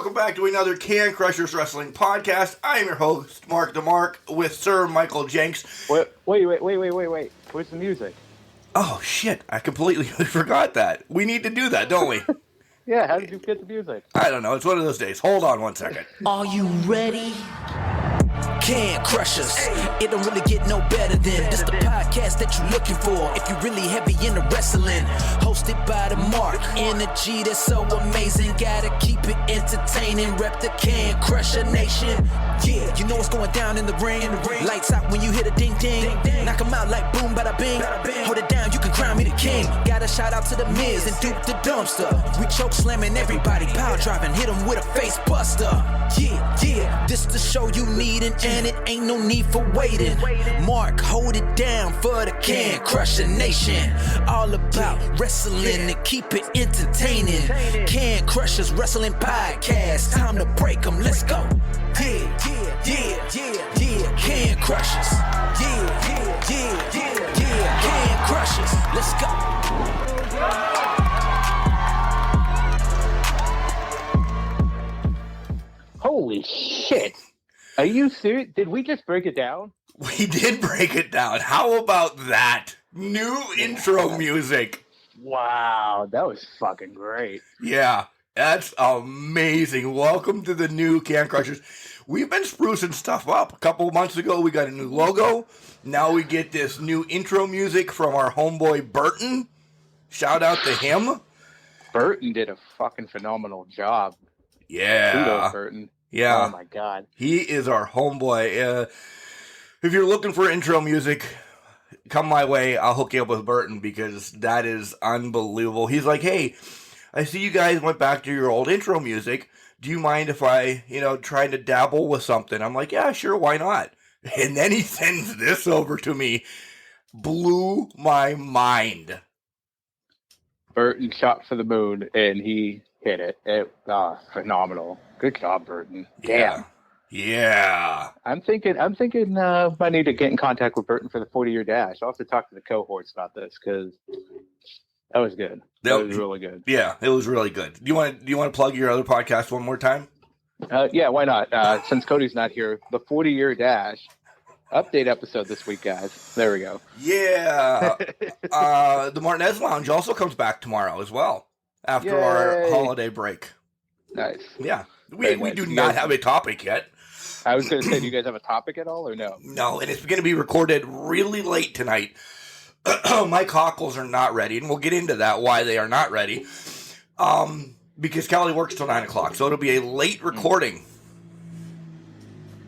welcome back to another Can Crushers Wrestling podcast. I am your host, Mark DeMark, with Sir Michael Jenks. Wait. Where's the music? Oh, shit. I completely forgot that. We need to do that, don't we? Yeah, how did you get the music? I don't know. It's one of those days. Hold on 1 second. Are you ready? Can Crushers. It don't really get no better than this the podcast that you're looking for if you're really heavy into wrestling. Hosted by the Mark. Energy that's so amazing. Gotta keep it entertaining. Rep the Can Crusher Nation. Yeah, you know what's going down in the ring. Lights out when you hit a ding ding. Knock 'em out like boom bada bing. Hold it down, you can crown me the king. Gotta shout out to the Miz and Duke the Dumpster. We choke slamming everybody, power driving, hit 'em with a face buster. Yeah, this the show you need and it ain't no need for waiting. Mark, hold it down for the Can Crusher Nation. All about wrestling and keep it entertaining. Can Crushers Wrestling Podcast. Time to break 'em, let's go. Yeah. Can Crushers. Yeah. Can Crushers, let's go. Holy shit. Are you serious? Did we just break it down? We did break it down. How about that? New intro music. Wow, that was fucking great. Yeah, that's amazing. Welcome to the new Can Crushers. We've been sprucing stuff up. A couple of months ago, we got a new logo. Now we get this new intro music from our homeboy Burton. Shout out to him. Burton did a fucking phenomenal job. Yeah. Kudos, Burton. Yeah. Oh my god. He is our homeboy. If you're looking for intro music, come my way. I'll hook you up with Burton because that is unbelievable. He's like, hey, I see you guys went back to your old intro music. Do you mind if I, try to dabble with something? I'm like, yeah, sure, why not? And then he sends this over to me. Blew my mind. Burton shot for the moon and he hit it. Phenomenal. Good job, Burton. Damn. Yeah. I'm thinking I need to get in contact with Burton for the 40-year dash. I'll have to talk to the cohorts about this because that was good. That was really good. Yeah, it was really good. Do you want to plug your other podcast one more time? Yeah, why not? Since Cody's not here, the 40-year dash update episode this week, guys. There we go. Yeah. The Martinez Lounge also comes back tomorrow as well after our holiday break. Nice. Yeah. We do not have a topic yet. I was going to say, do you guys have a topic at all or no? No, and it's going to be recorded really late tonight. My cockles are not ready, and we'll get into that, why they are not ready. Because Kelly works till 9 o'clock, so it'll be a late recording.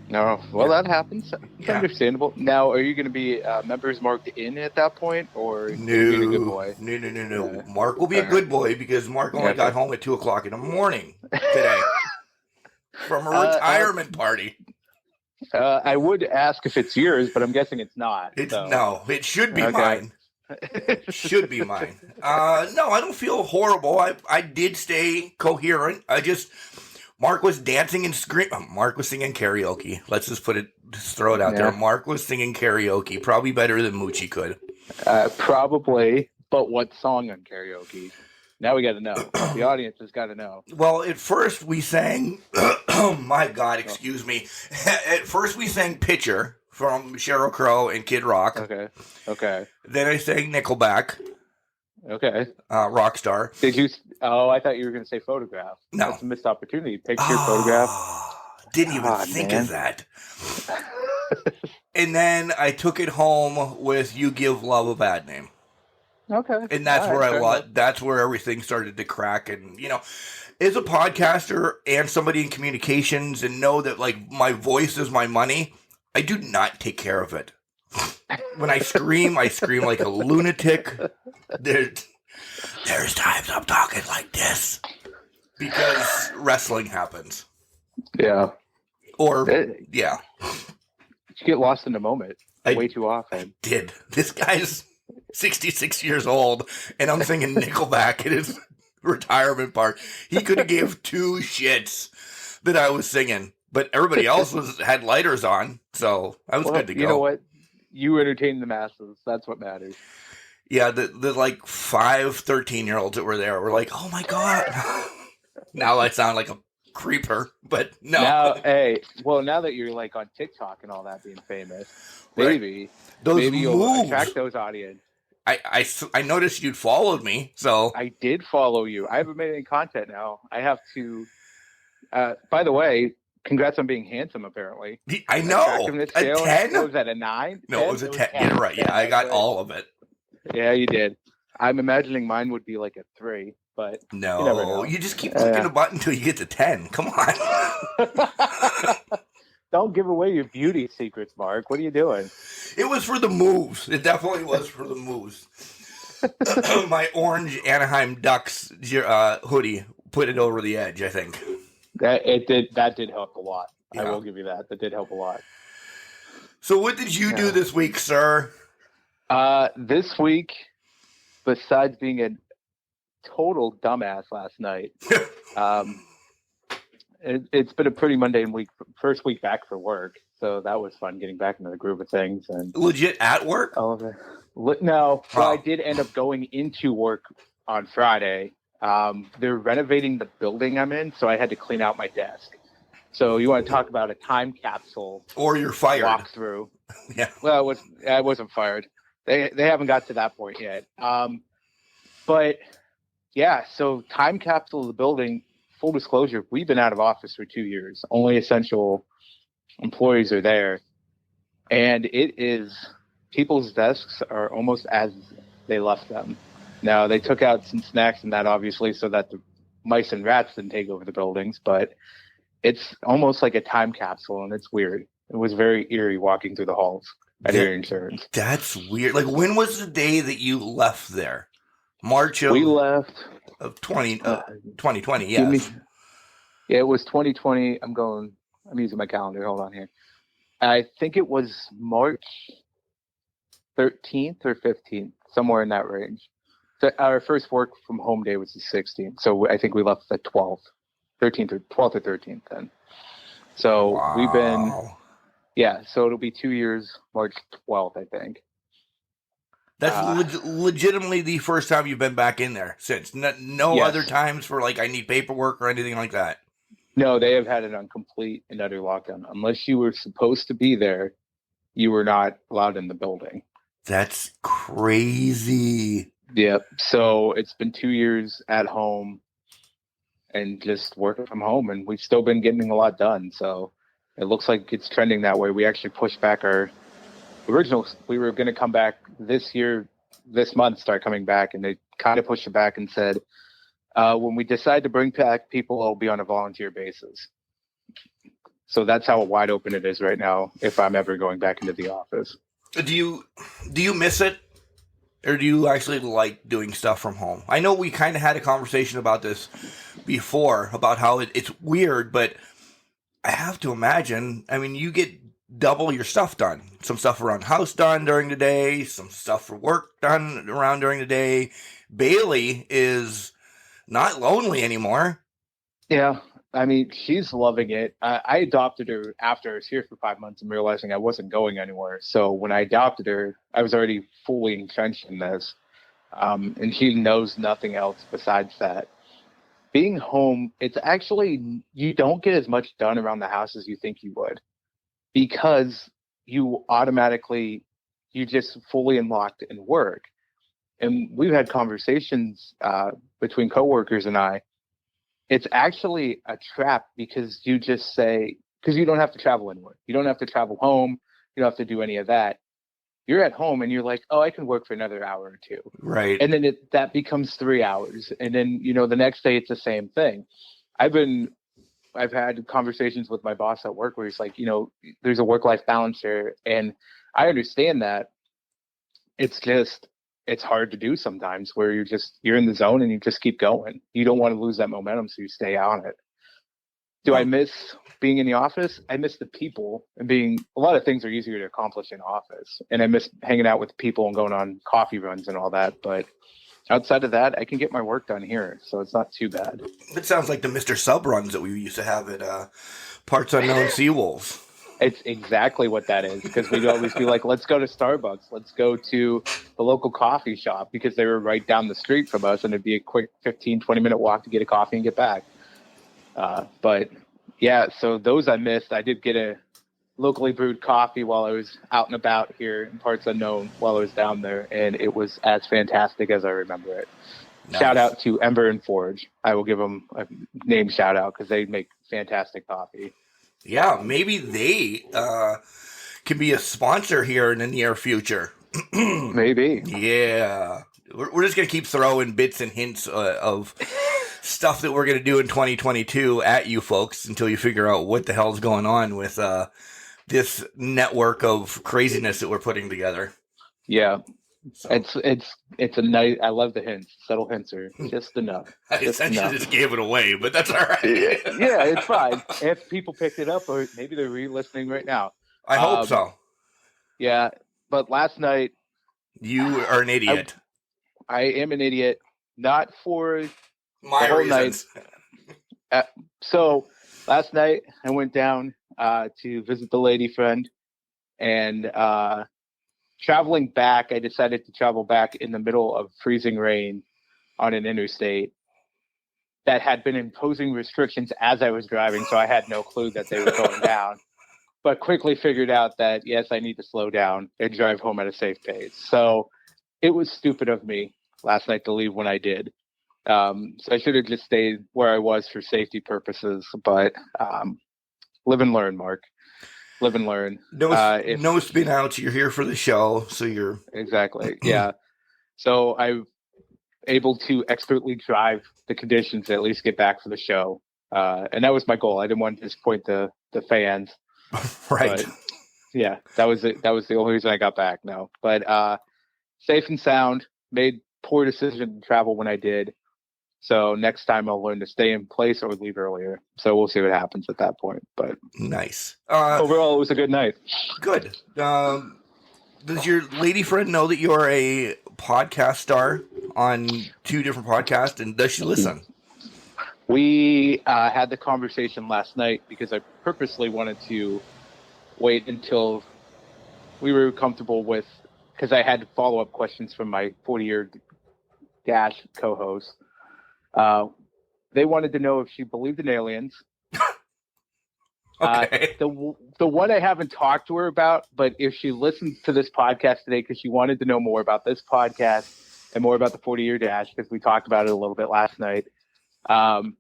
No, well, that happens. It's understandable. Now, are you going to be members marked in at that point, or No. are you being a good boy? No. Mark will be a good boy because Mark only got home at 2 o'clock in the morning today from a retirement party. I would ask if it's yours, but I'm guessing it's not. No, it should be mine. Should be mine. No, I don't feel horrible. I did stay coherent. Mark was dancing and screaming. Mark was singing karaoke. Let's just throw it out there. Mark was singing karaoke, probably better than Moochie could. Probably, but what song on karaoke? Now we got to know. The audience has got to know. Well, at first we sang, oh my God, excuse me. At first we sang Pitcher from Sheryl Crow and Kid Rock. Okay. Then I sang Nickelback. Okay. Rockstar. Did you? Oh, I thought you were going to say Photograph. No. That's a missed opportunity. Picture, Photograph. Didn't even think of that. And then I took it home with You Give Love a Bad Name. Okay. And that's where everything started to crack. And, as a podcaster and somebody in communications and know that, like, my voice is my money, I do not take care of it. When I scream like a lunatic. There's times I'm talking like this because wrestling happens. Yeah. Yeah. You get lost in the moment way too often. Did. This guy's 66 years old, and I'm singing Nickelback at his retirement part. He could have gave two shits that I was singing, but everybody else had lighters on, so I was good to go. You know what? You entertain the masses. That's what matters. Yeah, the like 5 13-year-olds that were there were like, oh my God. Now I sound like a creeper, but no. Now, now that you're like on TikTok and all that, being famous, Right. maybe Those you'll moves. attract those audience. I noticed you'd followed me, so I did follow you. I haven't made any content now. I have to. By the way, congrats on being handsome. Apparently, I know. Attractiveness A scale, 10? what was that, a 9? No, 10? it was a 10. You're right. 10. Yeah, I got Right. all of it. Yeah, you did. I'm imagining mine would be like a 3, but No, you never know. you just keep clicking the button until you get to 10. Come on. Don't give away your beauty secrets, Mark. What are you doing? It was for the moves. It definitely was for the moves. My orange Anaheim Ducks hoodie put it over the edge, I think. That did help a lot. Yeah. I will give you that. That did help a lot. So what did you do this week, sir? This week, besides being a total dumbass last night, it's been a pretty mundane week. First week back for work, so that was fun getting back into the groove of things. And legit at work? All of it. No, well, I did end up going into work on Friday. They're renovating the building I'm in, so I had to clean out my desk. So you want to talk about a time capsule? Or you're fired. Walkthrough. Yeah. Well, I wasn't fired. They haven't got to that point yet. But yeah, so time capsule of the building. Full disclosure, we've been out of office for 2 years. Only essential employees are there. And it is, people's desks are almost as they left them. Now, they took out some snacks and that, obviously, so that the mice and rats didn't take over the buildings. But it's almost like a time capsule, and it's weird. It was very eerie walking through the halls at Erie Insurance. That's weird. Like, when was the day that you left there? March of... We left... Of 2020, yes. Yeah, it was 2020. I'm using my calendar. Hold on here. I think it was March 13th or 15th, somewhere in that range. So our first work from home day was the 16th. So I think we left the 12th, 13th or 12th or 13th then. So we've been, so it'll be 2 years, March 12th, I think. That's legitimately the first time you've been back in there since. No other times for, like, I need paperwork or anything like that? No, they have had it on complete and utter lockdown. Unless you were supposed to be there, you were not allowed in the building. That's crazy. Yep. So it's been 2 years at home and just working from home, and we've still been getting a lot done. So it looks like it's trending that way. We actually pushed back our originals. We were going to come back this month, start coming back, and they kind of pushed it back and said, when we decide to bring back people, it'll be on a volunteer basis. So that's how wide open it is right now, if I'm ever going back into the office. Do you miss it? Or do you actually like doing stuff from home? I know we kind of had a conversation about this before, about how it's weird, but I have to imagine, I mean, you get double your stuff done. Some stuff around house done during the day, some stuff for work done around during the day. Bailey is not lonely anymore. Yeah, I mean, she's loving it. I adopted her after I was here for 5 months and realizing I wasn't going anywhere. So when I adopted her, I was already fully entrenched in this. And she knows nothing else besides that. Being home, it's actually, you don't get as much done around the house as you think you would. Because you just fully unlocked in work. And we've had conversations between coworkers and I. It's actually a trap because you just say, because you don't have to travel anywhere. You don't have to travel home. You don't have to do any of that. You're at home and you're like, oh, I can work for another hour or two. Right. And then that becomes 3 hours. And then, the next day it's the same thing. I've had conversations with my boss at work where he's like, there's a work-life balance here. And I understand that. It's just, it's hard to do sometimes where you're in the zone and you just keep going. You don't want to lose that momentum, so you stay on it. Do I miss being in the office? I miss the people, and a lot of things are easier to accomplish in office. And I miss hanging out with people and going on coffee runs and all that. But outside of that, I can get my work done here, so it's not too bad. It sounds like the Mr. Sub runs that we used to have at Parts Unknown Seawolves. It's exactly what that is, because we'd always be like, let's go to Starbucks. Let's go to the local coffee shop, because they were right down the street from us, and it'd be a quick 15, 20-minute walk to get a coffee and get back. But yeah, so those I missed. I did get a locally brewed coffee while I was out and about here in parts unknown while I was down there, and it was as fantastic as I remember it. Nice. Shout out to Ember and Forge. I will give them a name shout out because they make fantastic coffee. Yeah, maybe they can be a sponsor here in the near future. Maybe. Yeah. We're just going to keep throwing bits and hints of stuff that we're going to do in 2022 at you folks until you figure out what the hell's going on with this network of craziness that we're putting together. Yeah. So. It's a nice. I love the hints. Subtle hints are just enough. I essentially just gave it away, but that's all right. Yeah, it's fine. If people picked it up, or maybe they're re-listening right now. I hope so. Yeah, but last night you are an idiot. I am an idiot. Not for my the whole reasons. Night. So last night I went down to visit the lady friend, and traveling back, I decided to travel back in the middle of freezing rain on an interstate that had been imposing restrictions as I was driving, so I had no clue that they were going down. But quickly figured out that, yes, I need to slow down and drive home at a safe pace. So it was stupid of me last night to leave when I did. So I should have just stayed where I was for safety purposes. But live and learn, Mark. Live and learn. No spin outs. You're here for the show, so you're exactly. Yeah. So I'm able to expertly drive the conditions to at least get back for the show, and that was my goal. I didn't want to disappoint the fans. Right. But yeah, that was it. That was the only reason I got back. No, but safe and sound. Made poor decision to travel when I did. So next time I'll learn to stay in place or leave earlier. So we'll see what happens at that point. But nice. Overall, it was a good night. Good. Does your lady friend know that you're a podcast star on 2 different podcasts, and does she listen? We had the conversation last night because I purposely wanted to wait until we were comfortable with, because I had follow-up questions from my 40-year Dash co-host. They wanted to know if she believed in aliens. Okay. The one I haven't talked to her about, but if she listens to this podcast today, because she wanted to know more about this podcast and more about the 40-year Dash, because we talked about it a little bit last night, and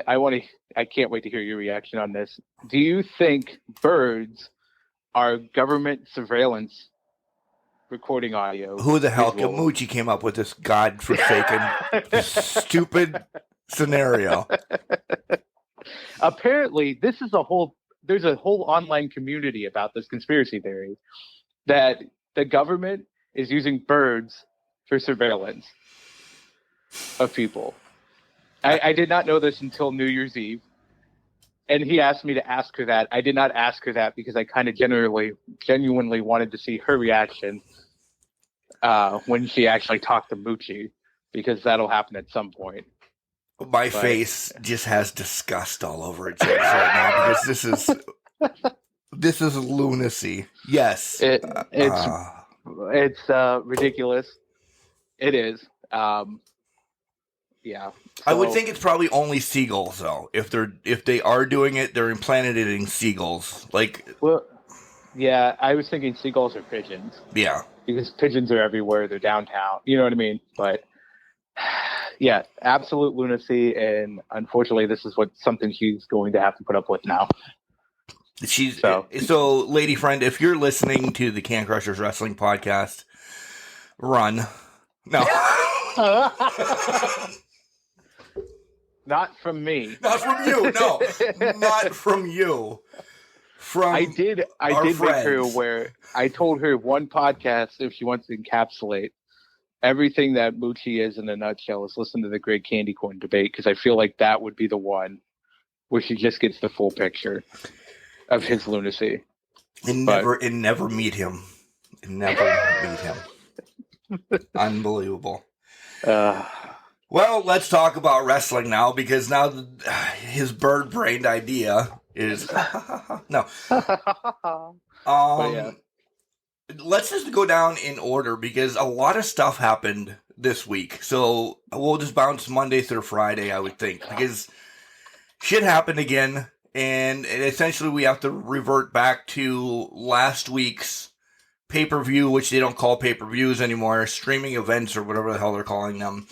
I can't wait to hear your reaction on this. Do you think birds are government surveillance recording audio? Who the hell, visual? Gamucci came up with this godforsaken, stupid scenario? Apparently, there's a whole online community about this conspiracy theory that the government is using birds for surveillance of people. I did not know this until New Year's Eve. And he asked me to ask her that. I did not ask her that because I kind of genuinely wanted to see her reaction when she actually talked to Moochie, because that'll happen at some point. My face just has disgust all over it right now, because this is lunacy. Yes, it's ridiculous. It is. Yeah. So, I would think it's probably only seagulls, though. If they are doing it, they're implanting seagulls. Well, yeah, I was thinking seagulls or pigeons. Yeah, because pigeons are everywhere. They're downtown. You know what I mean? But yeah, absolute lunacy, and unfortunately, this is something she's going to have to put up with now. So, lady friend, if you're listening to the Can Crushers Wrestling Podcast, run. No. Not from me. Not from you. No, not from you. I did make her aware. I told her one podcast, if she wants to encapsulate everything that Moochie is in a nutshell, is listen to the Great Candy Corn Debate, because I feel like that would be the one where she just gets the full picture of his lunacy. And never meet him. Unbelievable. Well, let's talk about wrestling now, because now his bird-brained idea is no. Yeah. Let's just go down in order, because a lot of stuff happened this week. So we'll just bounce Monday through Friday, I would think, because shit happened again. And essentially we have to revert back to last week's pay-per-view, which they don't call pay-per-views anymore, streaming events or whatever the hell they're calling them.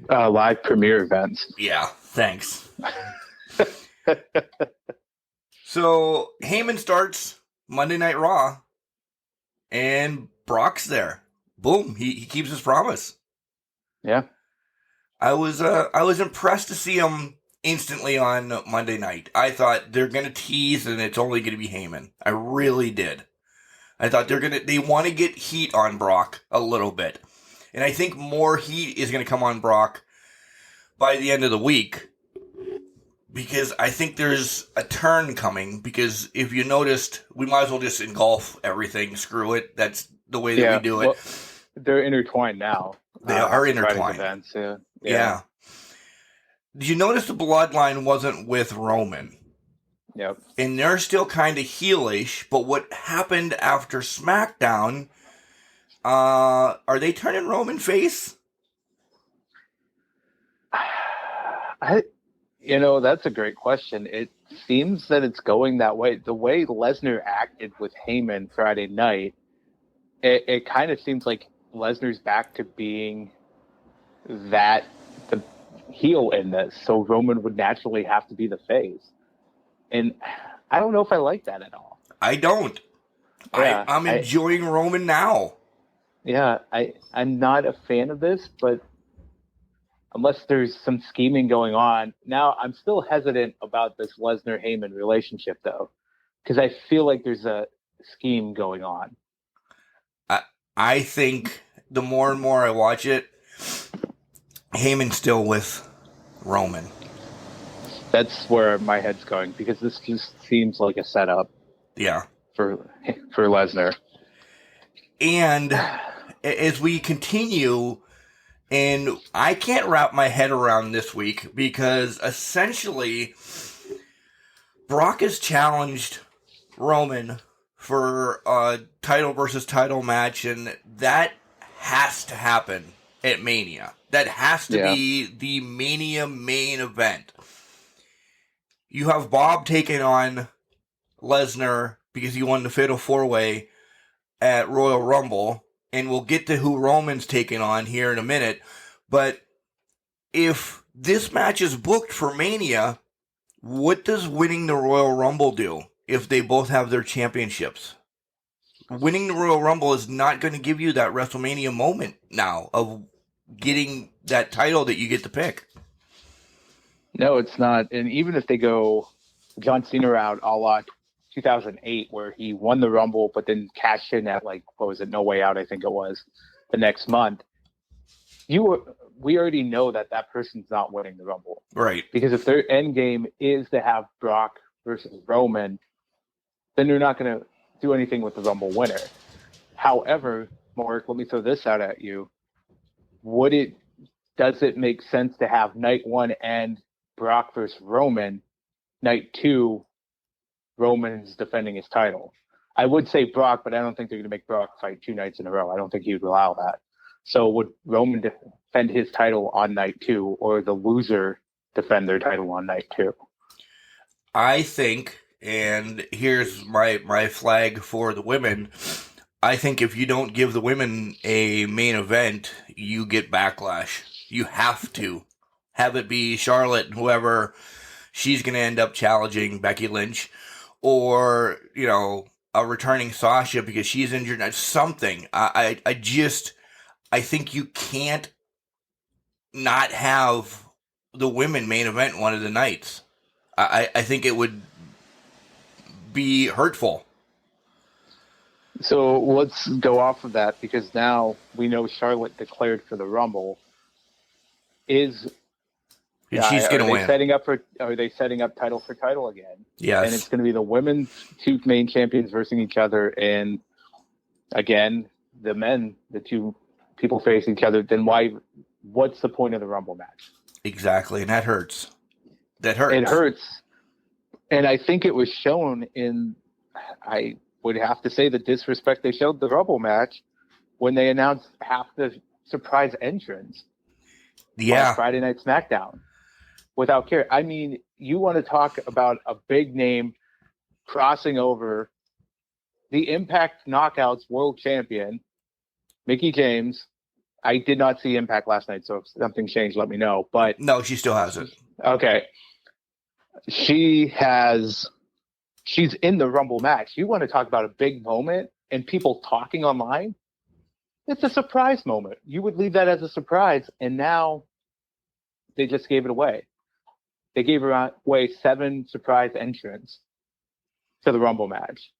Live premiere events. Yeah, thanks. So Heyman starts Monday Night Raw, and Brock's there. Boom, he keeps his promise. Yeah. I was impressed to see him instantly on Monday night. I thought they're going to tease and it's only going to be Heyman. I really did. I thought they want to get heat on Brock a little bit. And I think more heat is going to come on Brock by the end of the week. Because I think there's a turn coming. Because if you noticed, we might as well just engulf everything. Screw it. That's the way that we do it. Well, they're intertwined now. They are intertwined. Events, yeah. Did you notice the bloodline wasn't with Roman? Yep. And they're still kind of heelish, but what happened after SmackDown, are they turning Roman face? That's a great question. It seems that it's going that way. The way Lesnar acted with Heyman Friday night, it kind of seems like Lesnar's back to being the heel in this, so Roman would naturally have to be the face. And I don't know if I like that at all. I don't. Yeah, I'm enjoying Roman now. Yeah, I'm not a fan of this, but unless there's some scheming going on. Now, I'm still hesitant about this Lesnar-Heyman relationship, though, because I feel like there's a scheme going on. I think the more and more I watch it, Heyman's still with Roman. That's where my head's going, because this just seems like a setup. Yeah. For Lesnar. And as we continue, and I can't wrap my head around this week, because essentially Brock has challenged Roman for a title versus title match, and that has to happen at Mania. That has to be the Mania main event. You have Bob taking on Lesnar because he won the Fatal 4-Way at Royal Rumble, and we'll get to who Roman's taking on here in a minute. But if this match is booked for Mania, what does winning the Royal Rumble do if they both have their championships? Winning the Royal Rumble is not going to give you that WrestleMania moment now of getting that title that you get to pick. No, it's not. And even if they go John Cena route a la 2008, where he won the Rumble but then cashed in at, like, what was it, No Way Out, I think it was, the next month, we already know that person's not winning the Rumble. Right. Because if their end game is to have Brock versus Roman, then they're not going to do anything with the Rumble winner. However, Mark, let me throw this out at you. Does it make sense to have night one and Brock versus Roman, night two, Roman's defending his title? I would say Brock, but I don't think they're going to make Brock fight 2 nights in a row. I don't think he would allow that. So would Roman defend his title on night 2, or the loser defend their title on night 2? I think, and here's my flag for the women, I think if you don't give the women a main event, you get backlash. You have to have it be Charlotte and whoever she's going to end up challenging, Becky Lynch, or, a returning Sasha because she's injured. Something. I think you can't not have the women main event one of the nights. I think it would be hurtful. So let's go off of that, because now we know Charlotte declared for the Rumble. She's going to win. Are they setting up title for title again? Yes. And it's going to be the women's 2 main champions versus each other, and again, the men, the 2 people facing each other. Then what's the point of the Rumble match? Exactly, and that hurts. It hurts. And I think it was shown I would have to say the disrespect they showed the Rumble match when they announced half the surprise entrance Yeah. on Friday Night SmackDown without care. I mean, you want to talk about a big name crossing over the Impact Knockouts World Champion, Mickie James. I did not see Impact last night, so if something changed, let me know. But No, she still has it. okay, she's in the Rumble match. You want to talk about a big moment and people talking online? It's a surprise moment. You would leave that as a surprise, and now they just gave it away. They gave away 7 surprise entrants to the Rumble match.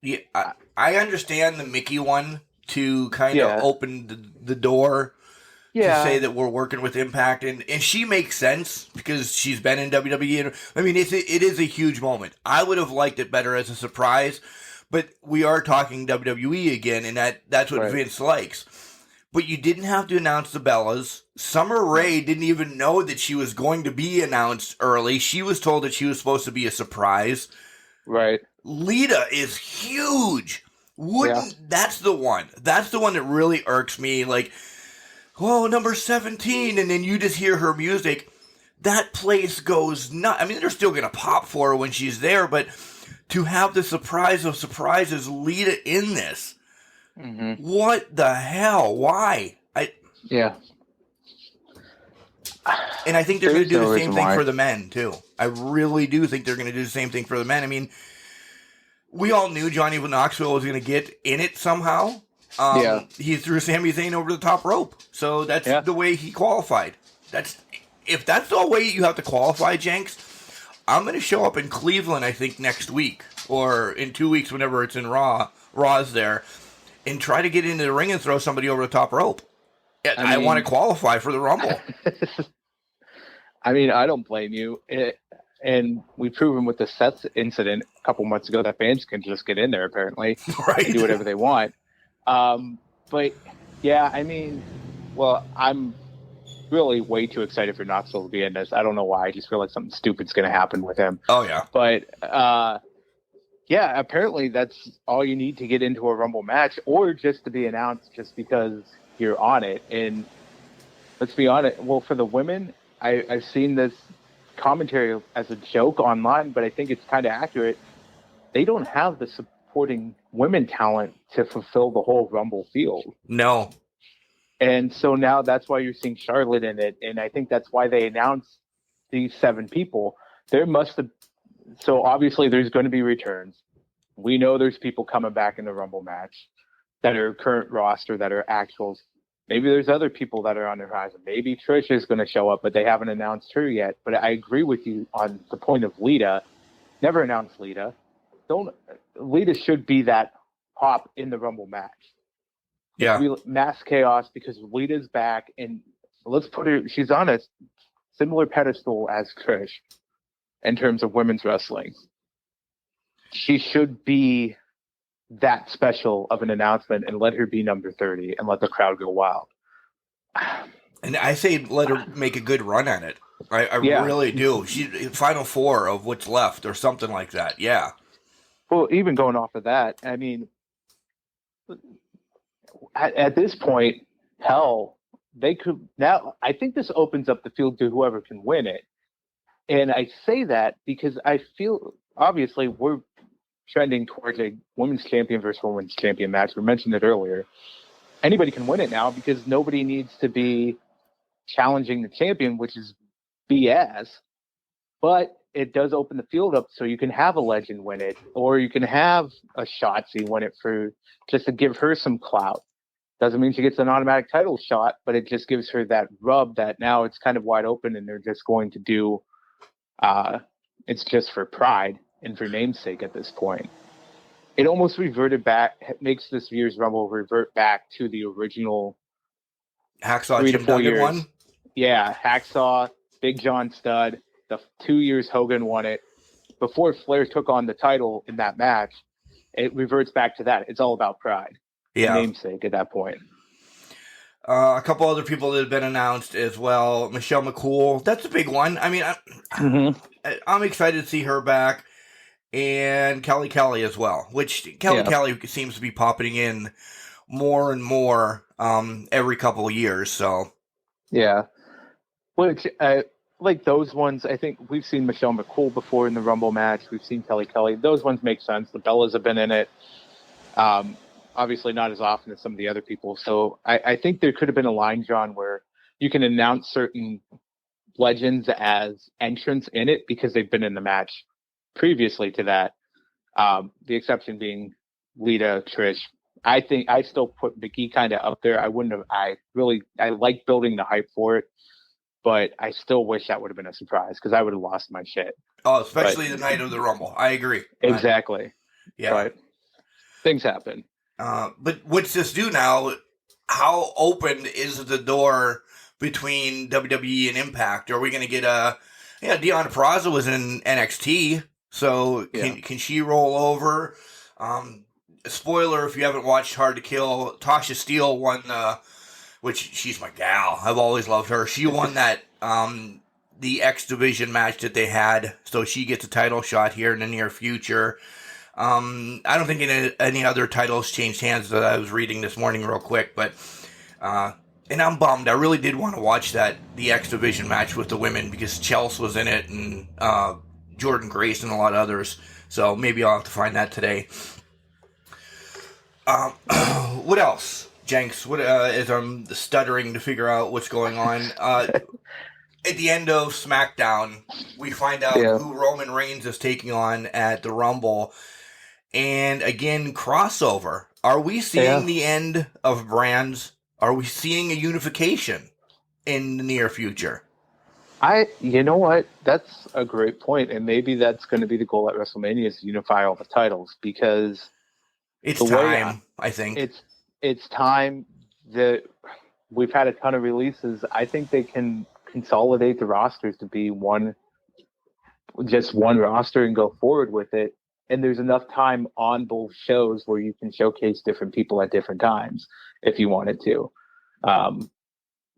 Yeah, I understand the Mickey one to kind of open the door to say that we're working with Impact, and she makes sense because she's been in WWE. I mean, it is a huge moment. I would have liked it better as a surprise, but we are talking WWE again, and that's what Vince likes. But you didn't have to announce the Bellas. Summer Rae didn't even know that she was going to be announced early. She was told that she was supposed to be a surprise. Right. Lita is huge. That's the one. That's the one that really irks me. Like, whoa, number 17, and then you just hear her music. That place goes nuts. I mean, they're still going to pop for her when she's there, but to have the surprise of surprises, Lita in this. Mm-hmm. What the hell? Why? And I think they're going to do the same thing for the men, too. I really do think they're going to do the same thing for the men. I mean, we all knew Johnny Knoxville was going to get in it somehow. He threw Sami Zayn over the top rope. So that's the way he qualified. If that's the way you have to qualify, Jenks, I'm going to show up in Cleveland, I think, next week. Or in 2 weeks, whenever it's in Raw's there. And try to get into the ring and throw somebody over the top rope. I want to qualify for the Rumble. I mean, I don't blame you. And we've proven with the Seth incident a couple months ago that fans can just get in there, apparently, and do whatever they want. But, yeah, I mean, well, I'm really way too excited for Knoxville to be in this. I don't know why. I just feel like something stupid's going to happen with him. Oh, yeah. But, yeah, apparently that's all you need to get into a Rumble match, or just to be announced just because you're on it. And let's be honest, well, for the women, I've seen this commentary as a joke online, but I think it's kind of accurate. They don't have the supporting women talent to fulfill the whole Rumble field. No. And so now that's why you're seeing Charlotte in it. And I think that's why they announced these 7 people. So obviously there's going to be returns. We know there's people coming back in the Rumble match that are current roster, that are actuals. Maybe there's other people that are on the horizon. Maybe Trish is going to show up, but they haven't announced her yet. But I agree with you on the point of Lita. Never announce Lita. Lita should be that pop in the Rumble match. Yeah. Mass chaos because Lita's back, and let's put her. She's on a similar pedestal as Trish in terms of women's wrestling. She should be that special of an announcement, and let her be number 30 and let the crowd go wild. And I say let her make a good run at it. I really do. She's final 4 of what's left or something like that. Yeah. Well, even going off of that, I mean, at this point, hell, they could now. I think this opens up the field to whoever can win it. And I say that because I feel, obviously, we're trending towards a women's champion versus women's champion match. We mentioned it earlier. Anybody can win it now because nobody needs to be challenging the champion, which is BS. But it does open the field up so you can have a legend win it, or you can have a Shotzi win it for just to give her some clout. Doesn't mean she gets an automatic title shot, but it just gives her that rub that now it's kind of wide open and they're just going to do it's just for pride and for namesake at this point. It almost reverted back, makes this year's Rumble revert back to the original Hacksaw 3 to 4 years. One? Yeah, Hacksaw, Big John Studd, the 2 years Hogan won it. Before Flair took on the title in that match, it reverts back to that. It's all about pride. Yeah. Namesake at that point. A couple other people that have been announced as well. Michelle McCool, that's a big one. I mean, I'm excited to see her back. And Kelly as well, which Kelly seems to be popping in more and more every couple of years. So Yeah. Which, like those ones, I think we've seen Michelle McCool before in the Rumble match. We've seen Kelly. Those ones make sense. The Bellas have been in it. Obviously not as often as some of the other people. So I think there could have been a line, John, where you can announce certain legends as entrants in it because they've been in the match previously to that. The exception being Lita, Trish. I think I still put Vicky kind of up there. I wouldn't have. I like building the hype for it, but I still wish that would have been a surprise because I would have lost my shit. oh, especially the night of the Rumble. I agree. Exactly. Yeah. But things happen. But what's this do now? How open is the door between WWE and Impact? Are we going to get a? Yeah, Deonna Purrazzo was in NXT, so can she roll over? Spoiler: if you haven't watched Hard to Kill, Tasha Steele won. Which she's my gal. I've always loved her. She won that the X Division match that they had, so she gets a title shot here in the near future. I don't think any other titles changed hands that I was reading this morning real quick, but and I'm bummed. I really did want to watch the X Division match with the women because Chelsea was in it and Jordan Grace and a lot of others. So maybe I'll have to find that today. What else, Jenks? What as I'm stuttering to figure out what's going on? At the end of SmackDown, we find out who Roman Reigns is taking on at the Rumble. And again, crossover. Are we seeing the end of brands? Are we seeing a unification in the near future? You know what? That's a great point. And maybe that's going to be the goal at WrestleMania is to unify all the titles because it's time, I think. It's time that we've had a ton of releases. I think they can consolidate the rosters to be just one roster and go forward with it. And there's enough time on both shows where you can showcase different people at different times if you wanted to.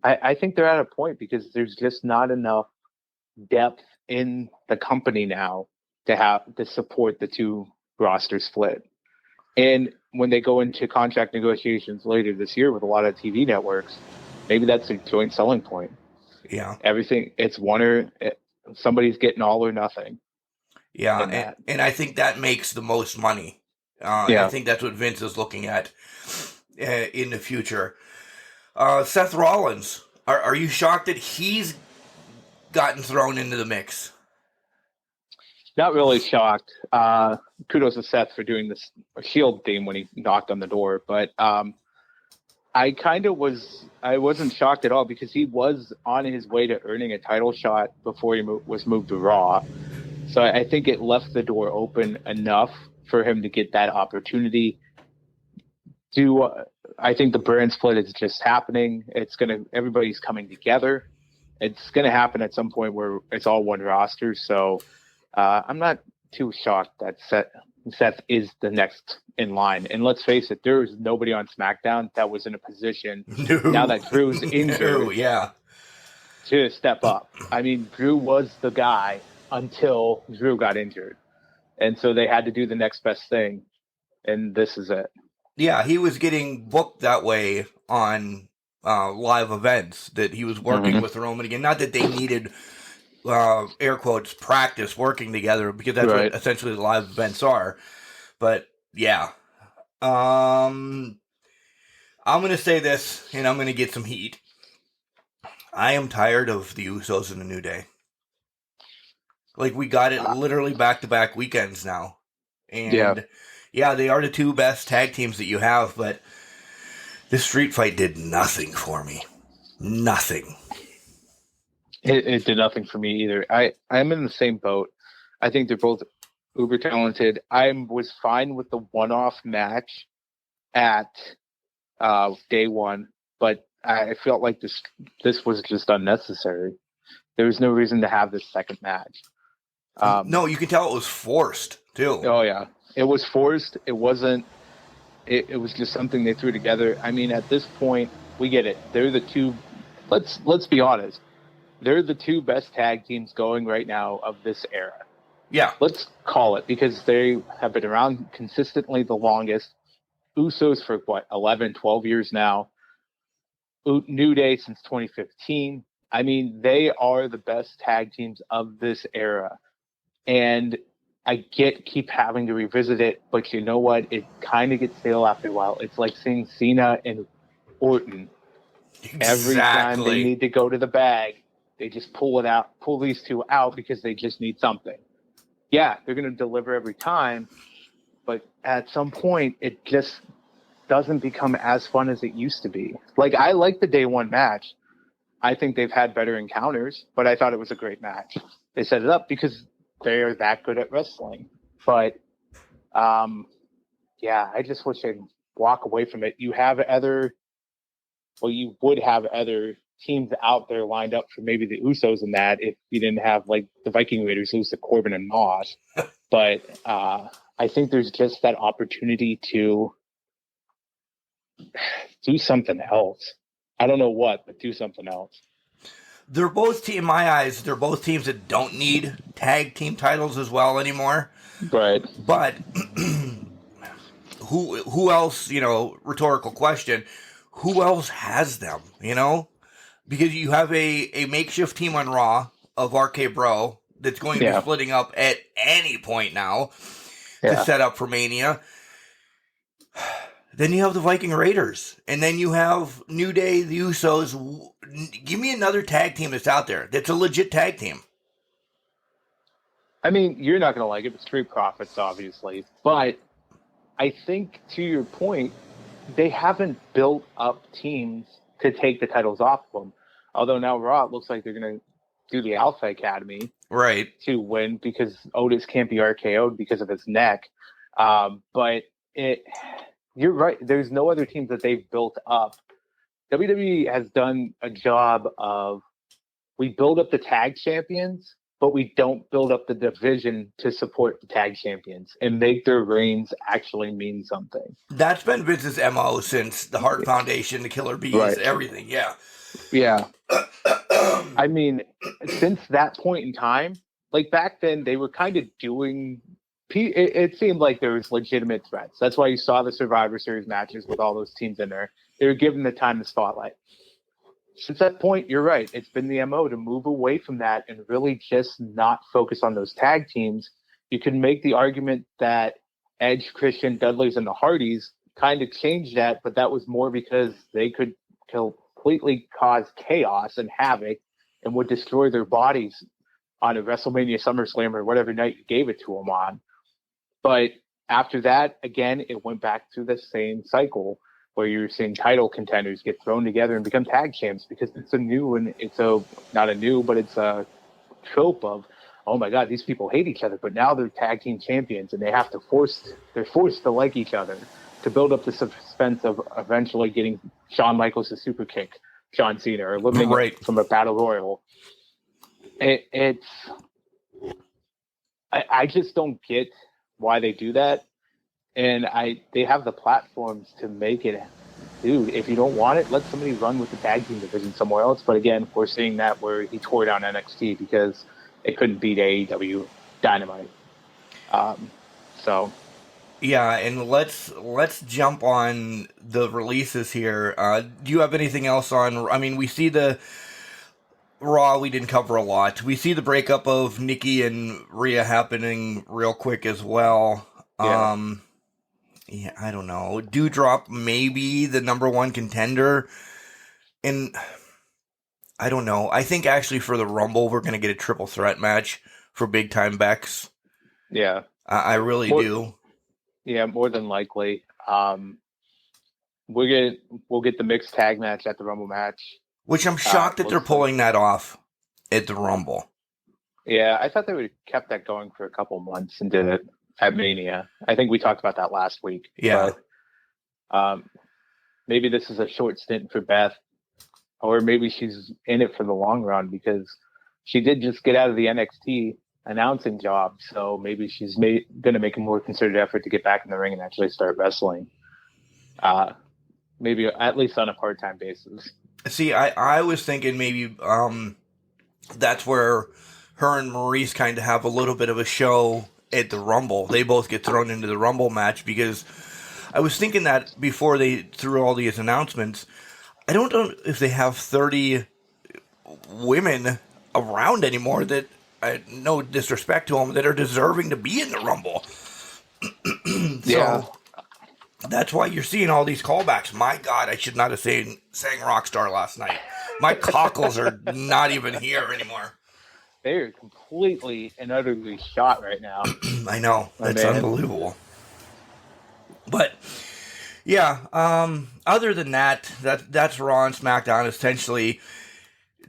I think they're at a point because there's just not enough depth in the company now to support the two roster split. And when they go into contract negotiations later this year with a lot of TV networks, maybe that's a joint selling point. Yeah. Everything, it's somebody's getting all or nothing. Yeah, and I think that makes the most money. I think that's what Vince is looking at in the future. Seth Rollins, are you shocked that he's gotten thrown into the mix? Not really shocked. Kudos to Seth for doing this Shield theme when he knocked on the door, but I wasn't shocked at all because he was on his way to earning a title shot before he was moved to Raw. So I think it left the door open enough for him to get that opportunity. I think the brand split is just happening. Everybody's coming together. It's going to happen at some point where it's all one roster. So I'm not too shocked that Seth is the next in line. And let's face it, there was nobody on SmackDown that was in a position now that Drew's injured to step up. I mean, Drew was the guy until Drew got injured. And so they had to do the next best thing. And this is it. Yeah, he was getting booked that way on live events that he was working with Roman again. Not that they needed, air quotes, practice working together because that's what essentially the live events are. But yeah. I'm going to say this and I'm going to get some heat. I am tired of the Usos in the New Day. Like, we got it literally back-to-back weekends now. And, yeah, they are the two best tag teams that you have, but this street fight did nothing for me. Nothing. It did nothing for me either. I'm in the same boat. I think they're both uber talented. I was fine with the one-off match at day one, but I felt like this was just unnecessary. There was no reason to have this second match. No, you can tell it was forced too. Oh yeah, it was forced. It wasn't. It was just something they threw together. I mean, at this point, we get it. They're the two. Let's be honest. They're the two best tag teams going right now of this era. Yeah. Let's call it because they have been around consistently the longest. Usos for 11, 12 years now. New Day since 2015. I mean, they are the best tag teams of this era. And I keep having to revisit it, but you know what? It kind of gets stale after a while. It's like seeing Cena and Orton. Exactly. Every time they need to go to the bag, they just pull these two out because they just need something. Yeah, they're going to deliver every time, but at some point, it just doesn't become as fun as it used to be. Like, I like the day one match. I think they've had better encounters, but I thought it was a great match. They set it up because they are that good at wrestling. But, yeah, I just wish they'd walk away from it. You would have other teams out there lined up for maybe the Usos and that if you didn't have, like, the Viking Raiders lose to Corbin and Moss. But I think there's just that opportunity to do something else. I don't know what, but do something else. They're both, in my eyes, they're both teams that don't need tag team titles as well anymore. Right. But who else, rhetorical question, who else has them, Because you have a makeshift team on Raw of RK Bro that's going to be splitting up at any point now to set up for Mania. Then you have the Viking Raiders. And then you have New Day, the Usos. Give me another tag team that's out there that's a legit tag team. I mean, you're not going to like it. It's Street Profits, obviously. But I think, to your point, they haven't built up teams to take the titles off of them. Although now Raw, it looks like they're going to do the Alpha Academy to win because Otis can't be RKO'd because of his neck. But you're right. There's no other teams that they've built up. WWE has done a job of we build up the tag champions, but we don't build up the division to support the tag champions and make their reigns actually mean something. That's been Vince's MO since the Hart Foundation, the Killer Bees, everything. Yeah. Yeah. I mean, since that point in time, like back then, they were kind of doing. It seemed like there was legitimate threats. That's why you saw the Survivor Series matches with all those teams in there. They were given the time to spotlight. Since that point, you're right. It's been the MO to move away from that and really just not focus on those tag teams. You can make the argument that Edge, Christian, Dudley's, and the Hardys kind of changed that, but that was more because they could completely cause chaos and havoc and would destroy their bodies on a WrestleMania, SummerSlam, or whatever night you gave it to them on. But after that, again, it went back to the same cycle where you're seeing title contenders get thrown together and become tag champs because it's not a new, but it's a trope of, oh my God, these people hate each other, but now they're tag team champions and they're forced to like each other to build up the suspense of eventually getting Shawn Michaels to super kick John Cena or eliminating him from a battle royal. I just don't get why they do that. And they have the platforms to make it. Dude, if you don't want it, let somebody run with the tag team division somewhere else. But again, we're seeing that where he tore down NXT because it couldn't beat AEW Dynamite. Yeah, and let's jump on the releases here. Do you have anything else on? I mean, we see the Raw. We didn't cover a lot. We see the breakup of Nikki and Rhea happening real quick as well. Yeah, I don't know. Doudrop maybe the number one contender, and I don't know. I think actually for the Rumble we're gonna get a triple threat match for big time Bex. Yeah, I really do. Yeah, more than likely. We'll get the mixed tag match at the Rumble match, which I'm shocked that they're pulling that off at the Rumble. Yeah, I thought they would have kept that going for a couple months and did it at Mania. I think we talked about that last week. Yeah. But, maybe this is a short stint for Beth, or maybe she's in it for the long run because she did just get out of the NXT announcing job. So maybe she's going to make a more concerted effort to get back in the ring and actually start wrestling. Maybe at least on a part-time basis. See, I was thinking maybe that's where her and Maurice kind of have a little bit of a show at the Rumble. They both get thrown into the Rumble match because I was thinking that before they threw all these announcements, I don't know if they have 30 women around anymore that, no disrespect to them, that are deserving to be in the Rumble. Yeah. So that's why you're seeing all these callbacks. My God, I should not have sang Rockstar last night. My cockles are not even here anymore. They're completely and utterly shot right now. I know. That's unbelievable. But yeah, other than that's Raw and SmackDown. Essentially,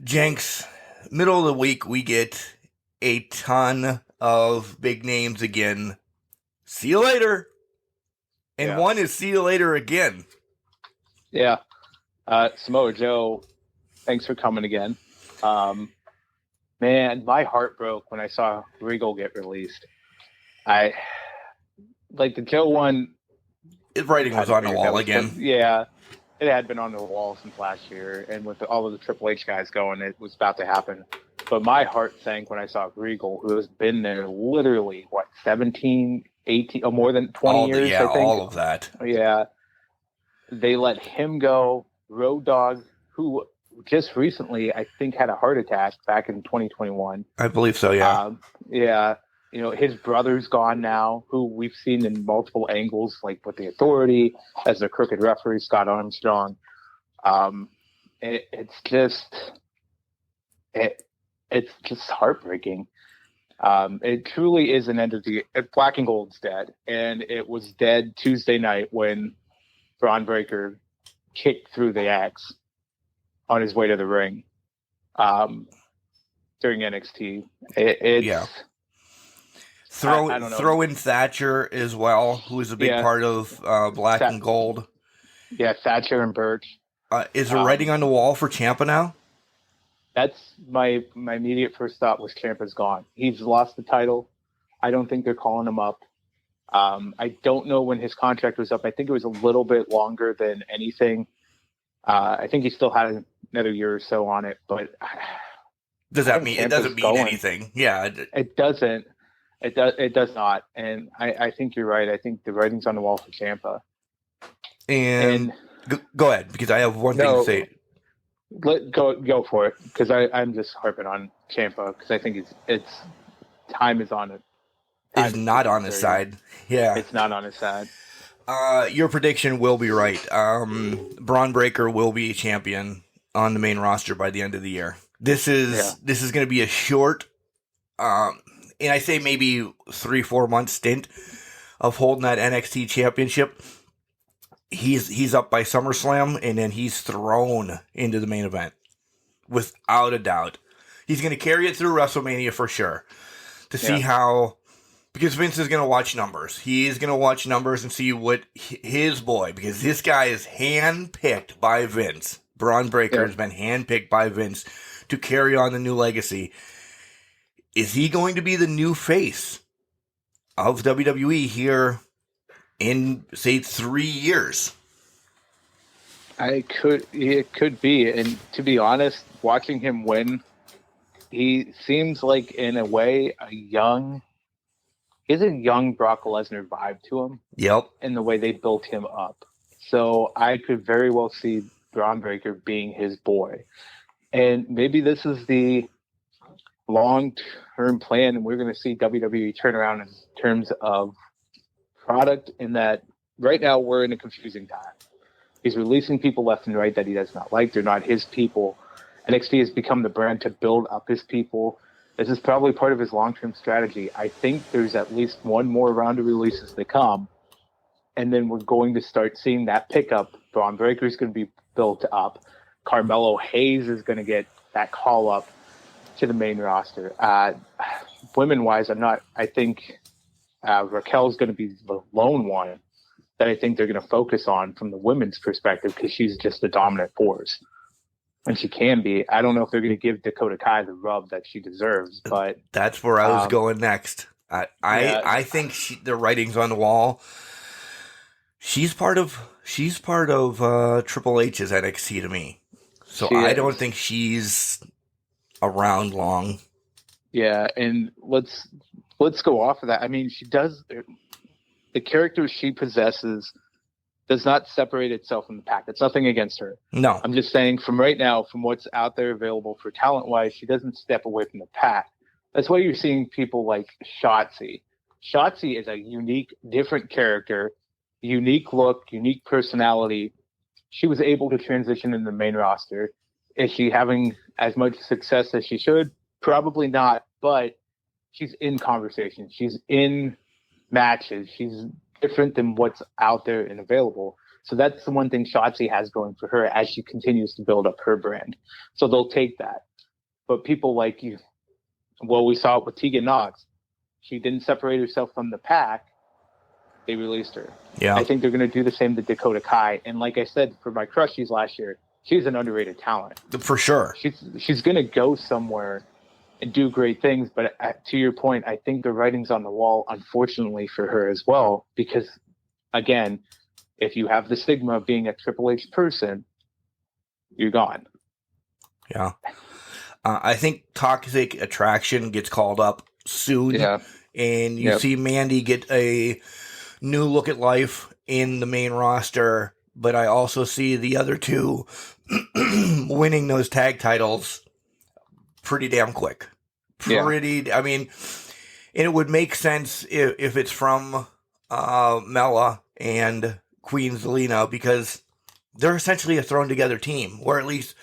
Jenks, middle of the week, we get a ton of big names again. See you later. And one is see you later again. Yeah. Samoa Joe, thanks for coming again. Man, my heart broke when I saw Regal get released. The Joe one. His writing was on the wall again. Yeah, it had been on the wall since last year. And with all of the Triple H guys going, it was about to happen. But my heart sank when I saw Regal, who has been there literally, 17, 18, or more than 20 years, I think. All of that. Yeah. They let him go. Road Dogg, who just recently, I think, had a heart attack back in 2021. I believe so, yeah. Yeah. You know, his brother's gone now, who we've seen in multiple angles, like with the Authority, as the crooked referee, Scott Armstrong. It's just heartbreaking. It truly is an end of the Black and Gold's dead, and it was dead Tuesday night when Braun Breaker kicked through the axe on his way to the ring during NXT. Throw in Thatcher as well, who is a big part of Black and Gold. Yeah, Thatcher and Birch. Is there writing on the wall for Ciampa now? That's my immediate first thought was Ciampa's gone. He's lost the title. I don't think they're calling him up. I don't know when his contract was up. I think it was a little bit longer than anything. I think he still had another year or so on it, but does that mean it doesn't mean anything? Yeah, it doesn't. It does not. And I think you're right. I think the writing's on the wall for Ciampa. And go ahead, because I have one thing to say. Go for it, because I'm just harping on Ciampa because I think it's time is on it. Is not on his side. Yeah, it's not on his side. Your prediction will be right. Braun Breaker will be a champion on the main roster by the end of the year. This is going to be a short, and I say maybe 3-4 month stint of holding that NXT championship. He's up by SummerSlam, and then he's thrown into the main event without a doubt. He's going to carry it through WrestleMania for sure to see how. Because Vince is going to watch numbers. He is going to watch numbers and see what his boy, because this guy is handpicked by Vince. Braun Breaker has been handpicked by Vince to carry on the new legacy. Is he going to be the new face of WWE here in, say, 3 years? It could be. And to be honest, watching him win, he seems like, in a way, he has a young Brock Lesnar vibe to him. Yep. In the way they built him up. So I could very well see Braun Breaker being his boy. And maybe this is the long-term plan, and we're going to see WWE turn around in terms of product, in that right now we're in a confusing time. He's releasing people left and right that he does not like. They're not his people. NXT has become the brand to build up his people. This is probably part of his long-term strategy. I think there's at least one more round of releases to come, and then we're going to start seeing that pickup. Braun Breaker is going to be built up. Carmelo Hayes is going to get that call up to the main roster. Women-wise, I think Raquel's going to be the lone one that I think they're going to focus on from the women's perspective, because she's just the dominant force. And she can be. I don't know if they're going to give Dakota Kai the rub that she deserves, but that's where I was going next. I think the writing's on the wall. She's part of Triple H's NXT to me, so I don't think she's around long. Yeah, and let's go off of that. I mean, she does the characters she possesses does not separate itself from the pack. It's nothing against her. No. I'm just saying from right now, from what's out there available for talent-wise, she doesn't step away from the pack. That's why you're seeing people like Shotzi. Shotzi is a unique, different character, unique look, unique personality. She was able to transition in the main roster. Is she having as much success as she should? Probably not, but she's in conversation. She's in matches. She's different than what's out there and available. So that's the one thing Shotzi has going for her as she continues to build up her brand. So they'll take that. But people like you, well, we saw it with Tegan Knox. She didn't separate herself from the pack. They released her. Yeah. I think they're going to do the same to Dakota Kai. And like I said, for my crushies last year, she's an underrated talent. For sure. She's going to go somewhere and do great things. But to your point, I think the writing's on the wall, unfortunately, for her as well. Because, again, if you have the stigma of being a Triple H person, you're gone. Yeah. I think Toxic Attraction gets called up soon. Yeah. And you see Mandy get a new look at life in the main roster. But I also see the other two winning those tag titles pretty damn quick. I mean, and it would make sense if it's from Mella and Queen Zelina, because they're essentially a thrown together team, or at least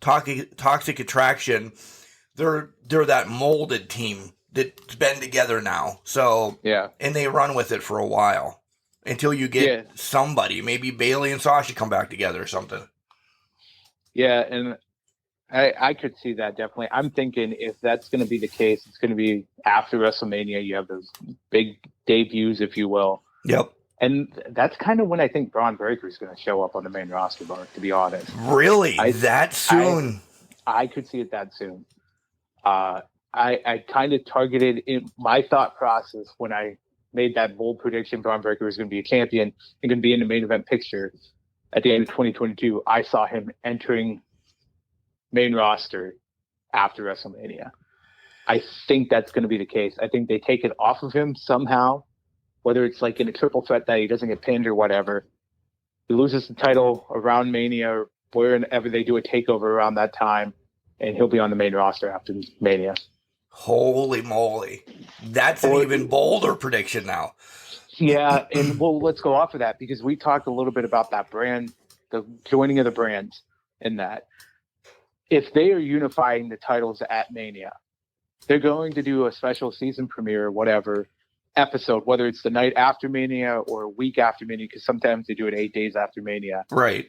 Toxic Attraction, they're that molded team that's been together now. So and they run with it for a while until you get somebody, maybe Bailey and Sasha come back together or something. Yeah, and I could see that definitely. I'm thinking if that's going to be the case, it's going to be after WrestleMania. You have those big debuts, if you will. Yep. And that's kind of when I think Braun Breaker is going to show up on the main roster, Mark, to be honest. Really? That soon? I could see it that soon. I kind of targeted in my thought process when I made that bold prediction Braun Breaker was going to be a champion and going to be in the main event picture at the end of 2022. I saw him entering main roster after WrestleMania. I think that's going to be the case. I think they take it off of him somehow, whether it's like in a triple threat that he doesn't get pinned or whatever. He loses the title around Mania or wherever they do a takeover around that time, and he'll be on the main roster after Mania. Holy moly. That's an even bolder prediction now. Yeah, and well, let's go off of that because we talked a little bit about that brand, the joining of the brands in that. If they are unifying the titles at Mania, they're going to do a special season premiere or whatever episode, whether it's the night after Mania or a week after Mania, because sometimes they do it 8 days after Mania. Right.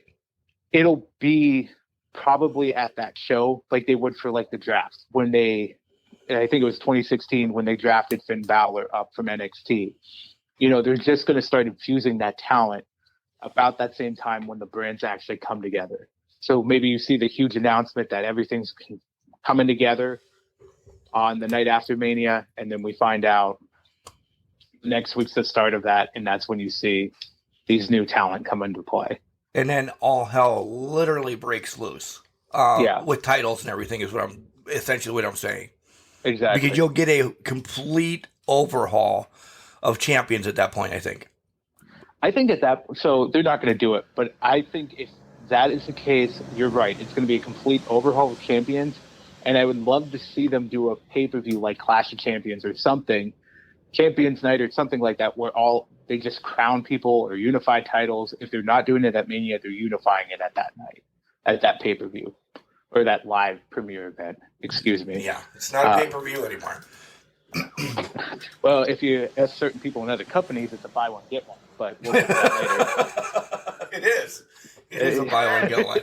It'll be probably at that show like they would for like the draft when I think it was 2016 when they drafted Finn Balor up from NXT. You know, they're just going to start infusing that talent about that same time when the brands actually come together. So maybe you see the huge announcement that everything's coming together on the night after Mania, and then we find out next week's the start of that, and that's when you see these new talent come into play. And then all hell literally breaks loose. With titles and everything is what I'm saying. Exactly. Because you'll get a complete overhaul of champions at that point, I think. So they're not going to do it, but I think if that is the case, you're right. It's going to be a complete overhaul of champions, and I would love to see them do a pay-per-view like Clash of Champions or something, Champions Night or something like that, where they just crown people or unify titles. If they're not doing it at Mania, they're unifying it at that night, at that pay-per-view, or that live premiere event. Excuse me. Yeah, it's not a pay-per-view anymore. Well, if you ask certain people in other companies, it's a buy one, get one. But we'll get to that later. It is. It is a buy one, get one.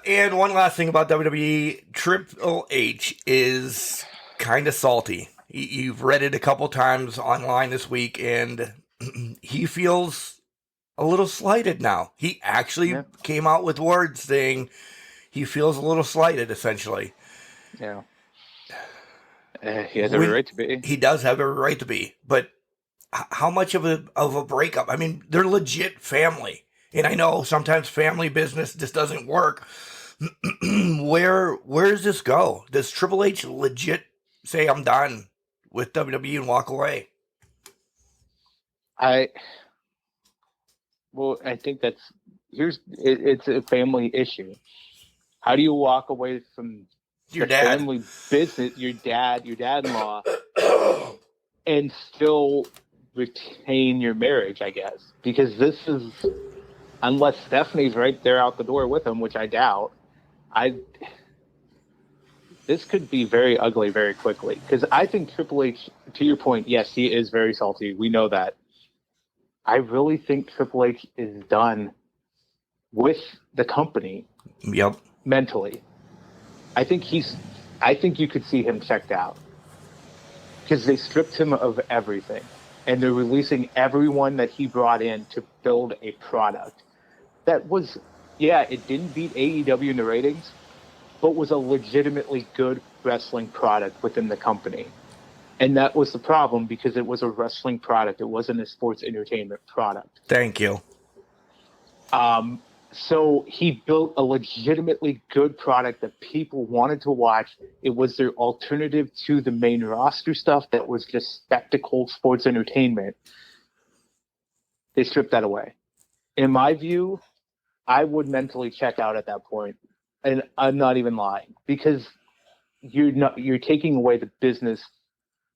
And one last thing about WWE, Triple H is kind of salty. You've read it a couple times online this week, and he feels a little slighted now. He actually came out with words saying he feels a little slighted, essentially. Yeah. He has every right to be. He does have every right to be. But how much of a breakup? I mean, they're legit family. And I know sometimes family business just doesn't work. Where does this go? Does Triple H legit say, I'm done with WWE and walk away? Well, I think it's a family issue. How do you walk away from Your the dad. family business, your dad-in-law, and still retain your marriage, I guess? Because this is, unless Stephanie's right there out the door with him, which I doubt, this could be very ugly very quickly. Because I think Triple H, to your point, yes, he is very salty. We know that. I really think Triple H is done with the company. Yep. Mentally. I think you could see him checked out. Because they stripped him of everything. And they're releasing everyone that he brought in to build a product. That was, it didn't beat AEW in the ratings, but was a legitimately good wrestling product within the company. And that was the problem, because it was a wrestling product. It wasn't a sports entertainment product. Thank you. So he built a legitimately good product that people wanted to watch. It was their alternative to the main roster stuff that was just spectacle sports entertainment. They stripped that away. In my view, I would mentally check out at that point. And I'm not even lying, because you're taking away the business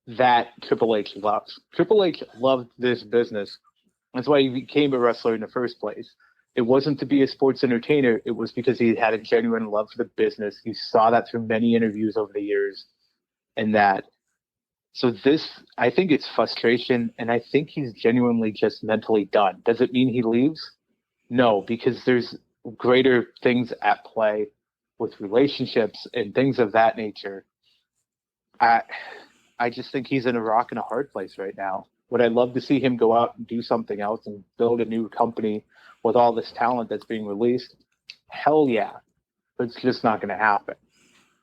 that Triple H loves. Triple H loved this business. That's why he became a wrestler in the first place. It wasn't to be a sports entertainer. It was because he had a genuine love for the business. You saw that through many interviews over the years. And that. So I think it's frustration, and I think he's genuinely just mentally done. Does it mean he leaves? No, because there's greater things at play with relationships and things of that nature. I just think he's in a rock and a hard place right now. Would I love to see him go out and do something else and build a new company with all this talent that's being released? Hell yeah. But it's just not going to happen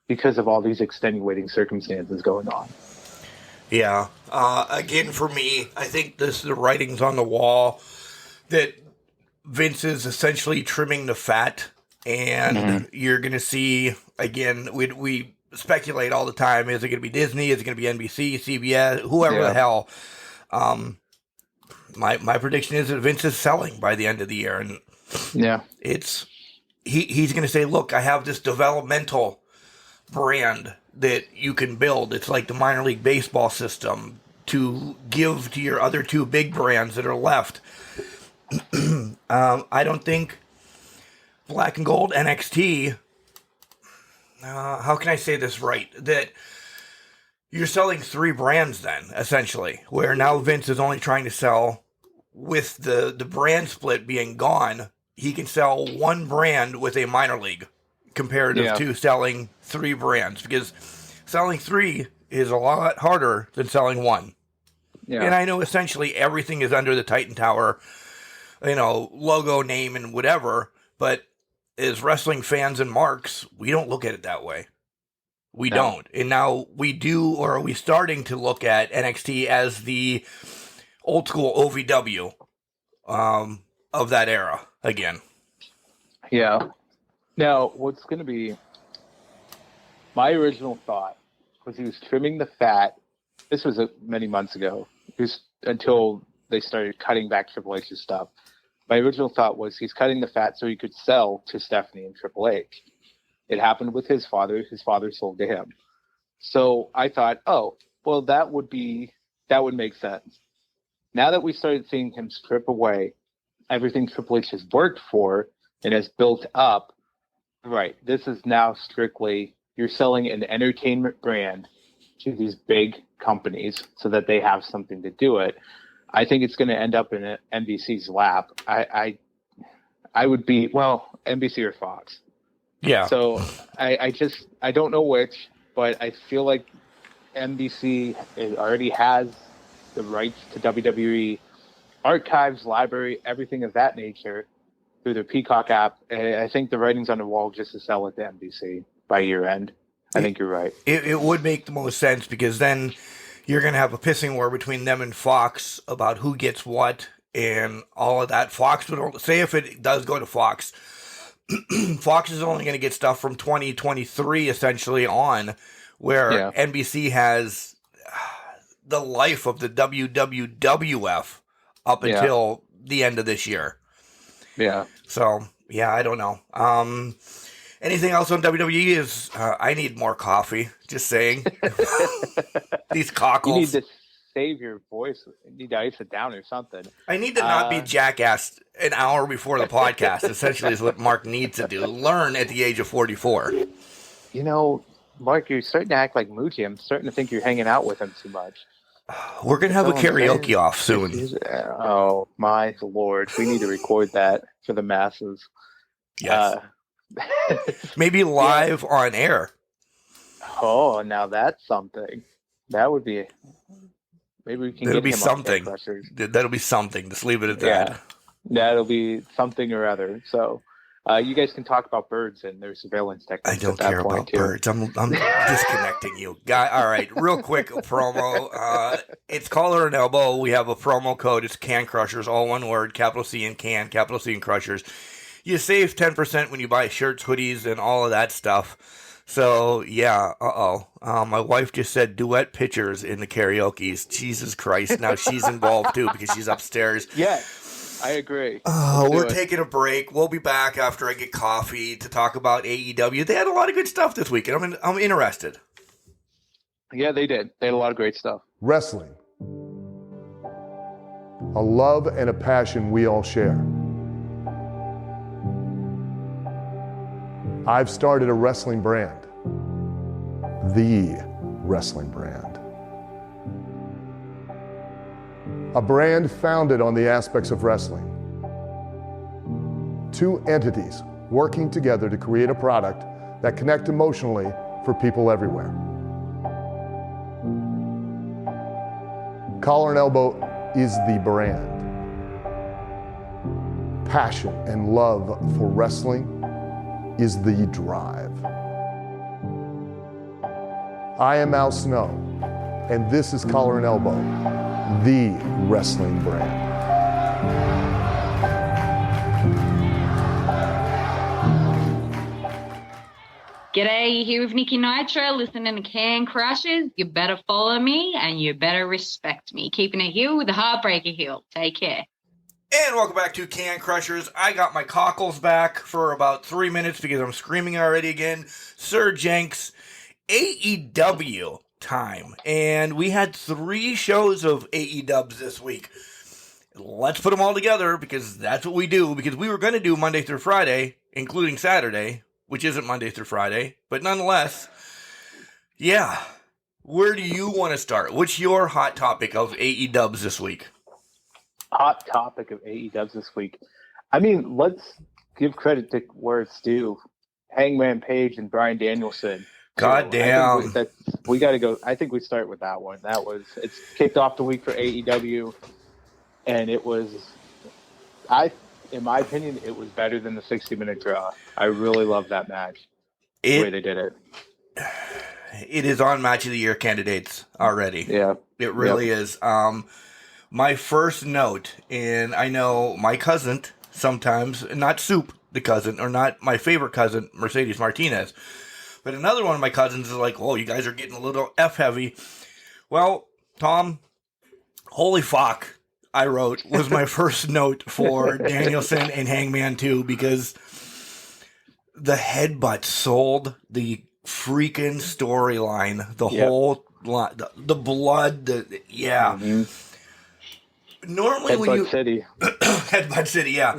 because of all these extenuating circumstances going on. Yeah. Again, for me, I think the writing's on the wall that Vince is essentially trimming the fat, and you're going to see, again, we speculate all the time. Is it going to be Disney? Is it going to be NBC, CBS, whoever the hell? My prediction is that Vince is selling by the end of the year, and he's going to say, "Look, I have this developmental brand that you can build. It's like the minor league baseball system to give to your other two big brands that are left." I don't think Black and Gold NXT. How can I say this right? That you're selling three brands then, essentially, where now Vince is only trying to sell, with the brand split being gone, he can sell one brand with a minor league comparative to selling three brands, because selling three is a lot harder than selling one. Yeah. And I know essentially everything is under the Titan Tower, logo, name, and whatever, but as wrestling fans and marks, we don't look at it that way. We don't. And now we do, or are we starting to look at NXT as the old school OVW of that era again? Yeah. Now, what's going to be my original thought was he was trimming the fat. This was many months ago, until they started cutting back Triple H's stuff. My original thought was he's cutting the fat so he could sell to Stephanie and Triple H. It happened with his father. His father sold to him. So I thought, that would make sense. Now that we started seeing him strip away everything Triple H has worked for and has built up, right, this is now strictly, you're selling an entertainment brand to these big companies so that they have something to do it. I think it's going to end up in NBC's lap. I would be, NBC or Fox. Yeah. So I don't know which, but I feel like NBC already has the rights to WWE archives, library, everything of that nature through their Peacock app. I think the writing's on the wall just to sell it to NBC by year end. I think you're right. It would make the most sense, because then you're going to have a pissing war between them and Fox about who gets what and all of that. Fox would say, if it does go to Fox, Fox is only going to get stuff from 2023 essentially on, where NBC has the life of the WWF up until the end of this year. Yeah. So, yeah, I don't know. Anything else on WWE is I need more coffee. Just saying. These You need cockles. to save your voice. You need to ice it down or something. I need to not be jackassed an hour before the podcast, essentially, is what Mark needs to do. Learn at the age of 44. You know, Mark, you're starting to act like Moochie. I'm starting to think you're hanging out with him too much. We're going to have a karaoke off soon. Oh, my Lord. We need to record that for the masses. Yes. Maybe live on air. Oh, now that's something. That would be... Maybe we can That'll get be him something. on Crushers. That'll be something. Just leave it at that. Yeah, that'll be something or other. So you guys can talk about birds and their surveillance techniques. I don't care about birds. I'm disconnecting you. All right, real quick promo. It's Collar and Elbow. We have a promo code. It's Can Crushers, all one word, capital C and Can, capital C and Crushers. You save 10% when you buy shirts, hoodies, and all of that stuff. So, yeah, my wife just said duet pictures in the karaoke's. Jesus Christ. Now she's involved, too, because she's upstairs. Yeah, I agree. We're taking a break. We'll be back after I get coffee to talk about AEW. They had a lot of good stuff this week, and I'm interested. Yeah, they did. They had a lot of great stuff. Wrestling. A love and a passion we all share. I've started a wrestling brand. The wrestling brand. A brand founded on the aspects of wrestling. Two entities working together to create a product that connect emotionally for people everywhere. Collar and Elbow is the brand. Passion and love for wrestling is the drive. I am Al Snow, and this is Collar and Elbow, the wrestling brand. G'day, you're here with Nikki Nitro, listening to Can Crushers. You better follow me and you better respect me. Keeping it heel with the Heartbreaker heel. Take care. And welcome back to Can Crushers. I got my cockles back for about 3 minutes because I'm screaming already again. Sir Jenks, AEW time. And we had 3 shows of AEWs this week. Let's put them all together because that's what we do. Because we were going to do Monday through Friday, including Saturday, which isn't Monday through Friday. But nonetheless, yeah. Where do you want to start? What's your hot topic of AEWs this week? Hot topic of AEWs this week. I mean, let's give credit to where it's due. Hangman Page and Bryan Danielson. God damn. We got to go. I think we start with that one. It's kicked off the week for AEW, and it was, in my opinion, it was better than the 60-minute draw. I really love that match. The way they did it. It is on Match of the Year candidates already. Yeah. It really is. My first note, and I know my cousin sometimes, not Soup, the cousin, or not my favorite cousin, Mercedes Martinez, but another one of my cousins is like, oh, you guys are getting a little F-heavy. Well, Tom, holy fuck, I wrote, was my first note for Danielson and Hangman 2, because the headbutt sold the freaking storyline, the whole line, the blood, Mm-hmm. Normally Headbutt City, yeah.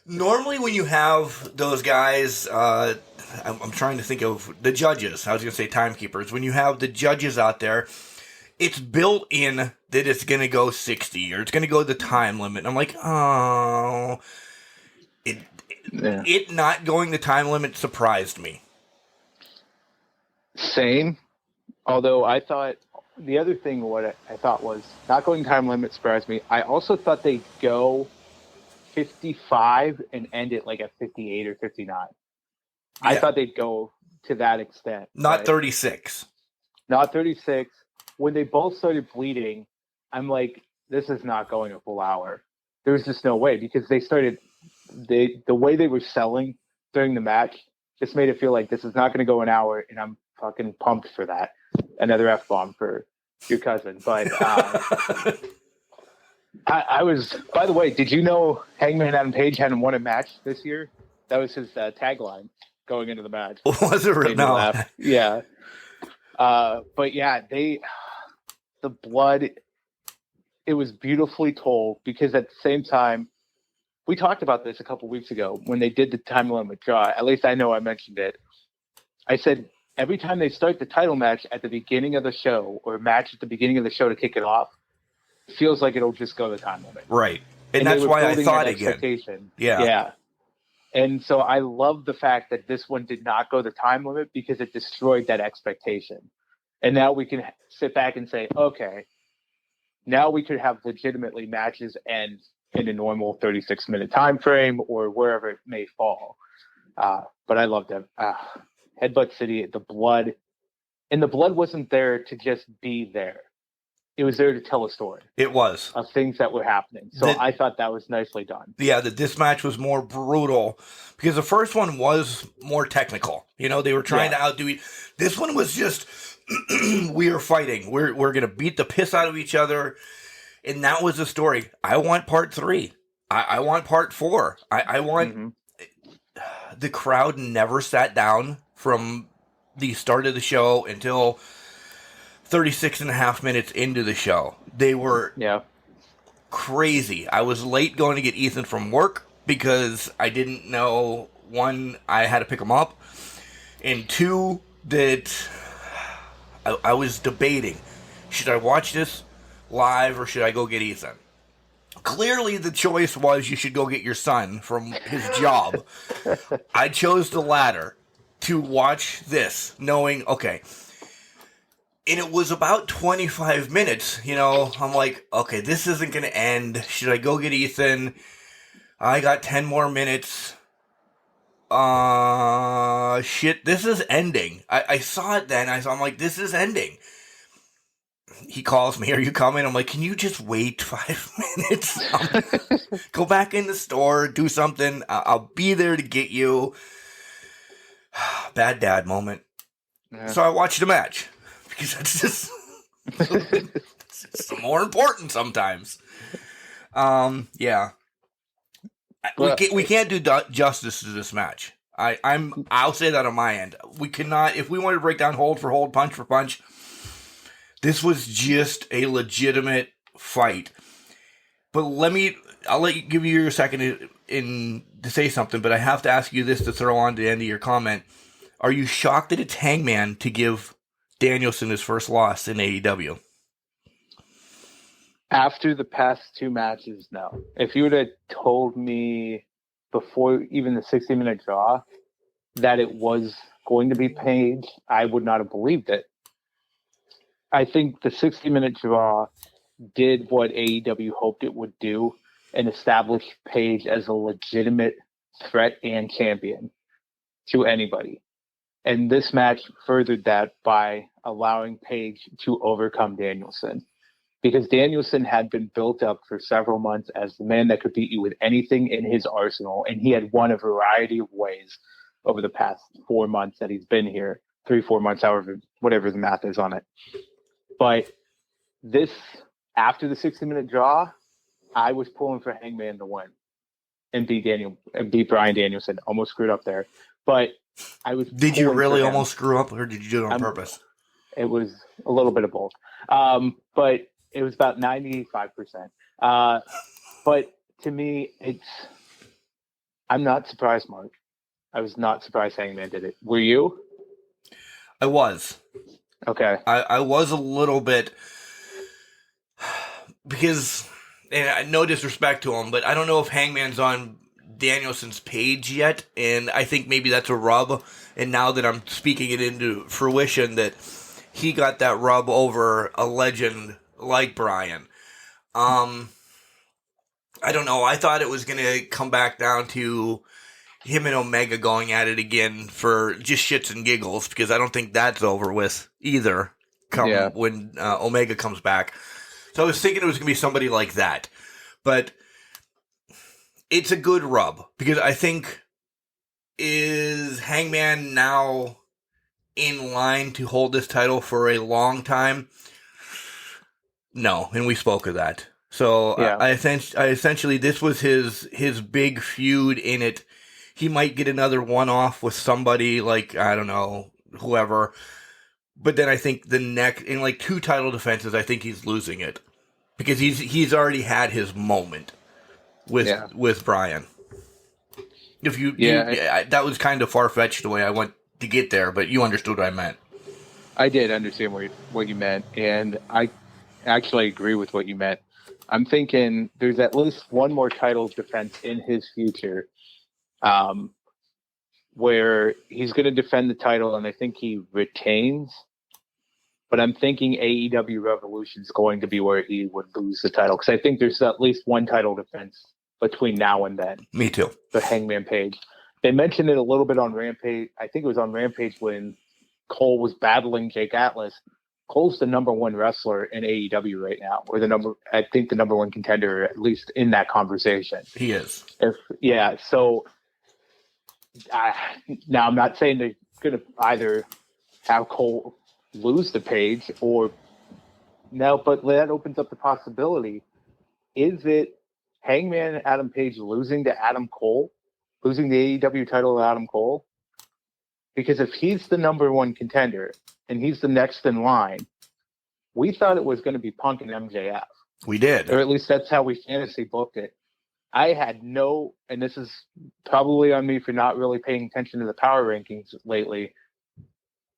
Normally when you have those guys, I'm trying to think of the judges. I was going to say timekeepers. When you have the judges out there, it's built in that it's going to go 60 or it's going to go the time limit. And I'm like, oh, it not going the time limit surprised me. Same. Although I thought the other thing, what I thought was not going time limit surprised me. I also thought they'd go 55 and end it like at 58 or 59. Yeah. I thought they'd go to that extent. Not 36. Not 36. When they both started bleeding, I'm like, this is not going a full hour. There's just no way, because they started, the way they were selling during the match just made it feel like this is not going to go an hour, and I'm fucking pumped for that. Another F-bomb for your cousin. But I was, by the way, did you know Hangman Adam Page hadn't won a match this year? That was his tagline going into the match. Was it? Made me No. laugh. Yeah. But yeah, the blood, it was beautifully told because at the same time, we talked about this a couple weeks ago when they did the time limit draw. At least I know I mentioned it. I said every time they start the title match at the beginning of the show or a match at the beginning of the show to kick it off, it feels like it'll just go the time limit. Right. And they that's were why I building thought that again. expectation. Yeah. Yeah. And so I love the fact that this one did not go the time limit because it destroyed that expectation. And now we can sit back and say, okay, now we could have legitimately matches end in a normal 36-minute time frame or wherever it may fall. But I loved it. Headbutt City, the blood. And the blood wasn't there to just be there. It was there to tell a story. It was. Of things that were happening. So I thought that was nicely done. Yeah, that this match was more brutal because the first one was more technical. You know, they were trying to outdo it. This one was just, we are fighting. We're going to beat the piss out of each other. And that was the story. I want part 3. I want part 4. I want... The crowd never sat down from the start of the show until 36 and a half minutes into the show. They were crazy. I was late going to get Ethan from work because I didn't know, 1, I had to pick him up, and 2, that I was debating, should I watch this live or should I go get Ethan? Clearly, the choice was you should go get your son from his job. I chose the latter to watch this, knowing, okay. And it was about 25 minutes, you know. I'm like, okay, this isn't going to end. Should I go get Ethan? I got 10 more minutes. Shit, this is ending. I saw it then. I'm like, this is ending. He calls me, are you coming? I'm like, can you just wait 5 minutes? Go back in the store, do something. I'll be there to get you. Bad dad moment. Yeah. So I watched the match. Because that's just it's more important sometimes. Yeah. We can't do justice to this match. I'll say that on my end. We cannot, if we want to break down hold for hold, punch for punch, this was just a legitimate fight. But I'll let you give you your second to say something, but I have to ask you this to throw on to the end of your comment. Are you shocked that it's Hangman to give Danielson his first loss in AEW? After the past 2 matches, no. If you would have told me before even the 60-minute draw that it was going to be Page, I would not have believed it. I think the 60-minute draw did what AEW hoped it would do and establish Page as a legitimate threat and champion to anybody. And this match furthered that by allowing Page to overcome Danielson. Because Danielson had been built up for several months as the man that could beat you with anything in his arsenal. And he had won a variety of ways over the past 4 months that he's been here. 3-4 months, however, whatever the math is on it. But this, after the 60-minute draw, I was pulling for Hangman to win and beat Bryan Danielson. Almost screwed up there. But I was. Did you really almost screw up, or did you do it on purpose? It was a little bit of both. But it was about 95%. But to me, I'm not surprised, Mark. I was not surprised Hangman did it. Were you? I was. Okay. I was a little bit, because, and no disrespect to him, but I don't know if Hangman's on Danielson's page yet, and I think maybe that's a rub, and now that I'm speaking it into fruition, that he got that rub over a legend like Bryan. I don't know, I thought it was going to come back down to him and Omega going at it again for just shits and giggles, because I don't think that's over with either when Omega comes back. So I was thinking it was going to be somebody like that. But it's a good rub, because I think, is Hangman now in line to hold this title for a long time? No, and we spoke of that. So Yeah. I essentially this was his big feud in it. He might get another one-off with somebody like, I don't know, whoever. But then I think in like 2 title defenses, I think he's losing it because he's already had his moment with Brian. That was kind of far-fetched the way I went to get there, but you understood what I meant. I did understand what you meant, and I actually agree with what you meant. I'm thinking there's at least one more title defense in his future, where he's going to defend the title, and I think he retains. But I'm thinking AEW Revolution is going to be where he would lose the title, because I think there's at least one title defense between now and then. Me too. The Hangman Page. They mentioned it a little bit on Rampage. I think it was on Rampage when Cole was battling Jake Atlas. Cole's the number 1 wrestler in AEW right now, or I think the number 1 contender, at least in that conversation. He is. So now I'm not saying they're going to either have Cole lose the Page but that opens up the possibility. Is it Hangman Adam Page losing to Adam Cole, losing the AEW title to Adam Cole? Because if he's the number 1 contender and he's the next in line, we thought it was going to be Punk and MJF. We did. Or at least that's how we fantasy booked it. I had and this is probably on me for not really paying attention to the power rankings lately.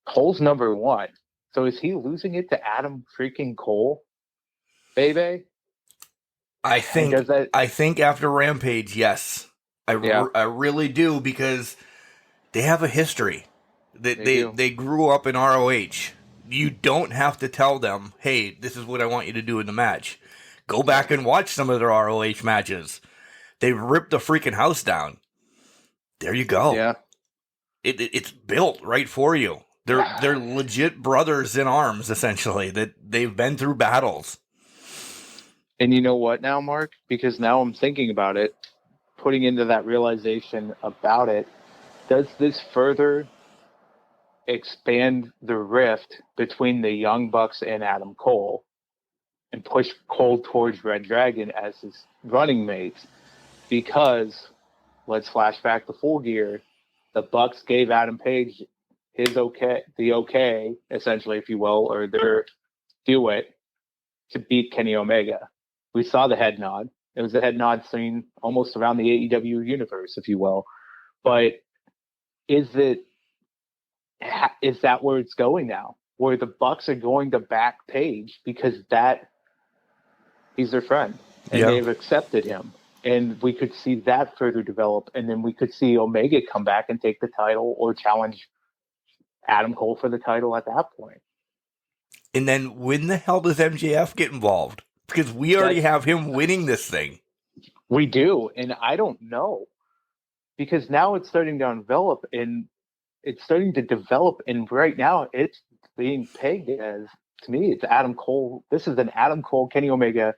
Cole's number 1. So is he losing it to Adam freaking Cole? Baby? I think after Rampage, yes. I really do, because they have a history. They grew up in ROH. You don't have to tell them, hey, this is what I want you to do in the match. Go back and watch some of their ROH matches. They ripped the freaking house down. There you go. Yeah. It's built right for you. They're legit brothers in arms, essentially, that they've been through battles. And you know what now, Mark? Because now I'm thinking about it, putting into that realization about it, does this further expand the rift between the Young Bucks and Adam Cole and push Cole towards Red Dragon as his running mates? Because, let's flash back to Full Gear, the Bucks gave Adam Page the okay, essentially, if you will, or their duet to beat Kenny Omega. We saw the head nod. It was a head nod scene almost around the AEW universe, if you will. But is that where it's going now? Where the Bucks are going to back Page because he's their friend and they've accepted him. And we could see that further develop, and then we could see Omega come back and take the title or challenge Adam Cole for the title at that point. And then when the hell does MJF get involved? Because we already have him winning this thing. We do, and I don't know. Because now it's starting to develop, and right now it's being pegged as, to me, it's Adam Cole. This is an Adam Cole, Kenny Omega,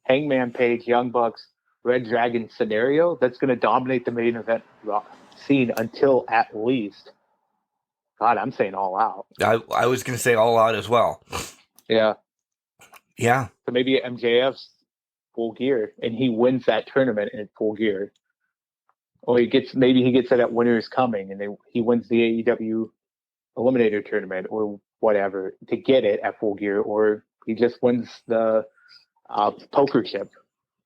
Hangman Page, Young Bucks, Red Dragon scenario that's going to dominate the main event scene until at least, God, I'm saying All Out. I was going to say All Out as well. Yeah. Yeah. So maybe MJF's Full Gear, and he wins that tournament in Full Gear. Or he gets it at Winter's Coming, and he wins the AEW Eliminator Tournament or whatever to get it at Full Gear, or he just wins the poker chip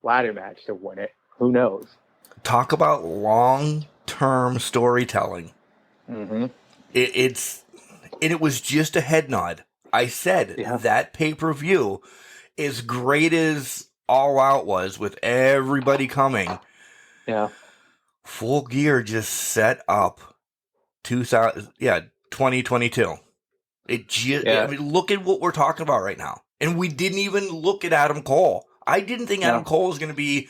ladder match to win it. Who knows? Talk about long-term storytelling. Mm-hmm. It was just a head nod. I said that pay-per-view, as great as All Out was with everybody coming, Full Gear just set up 2022. I mean, look at what we're talking about right now. And we didn't even look at Adam Cole. I didn't think Adam Cole was going to be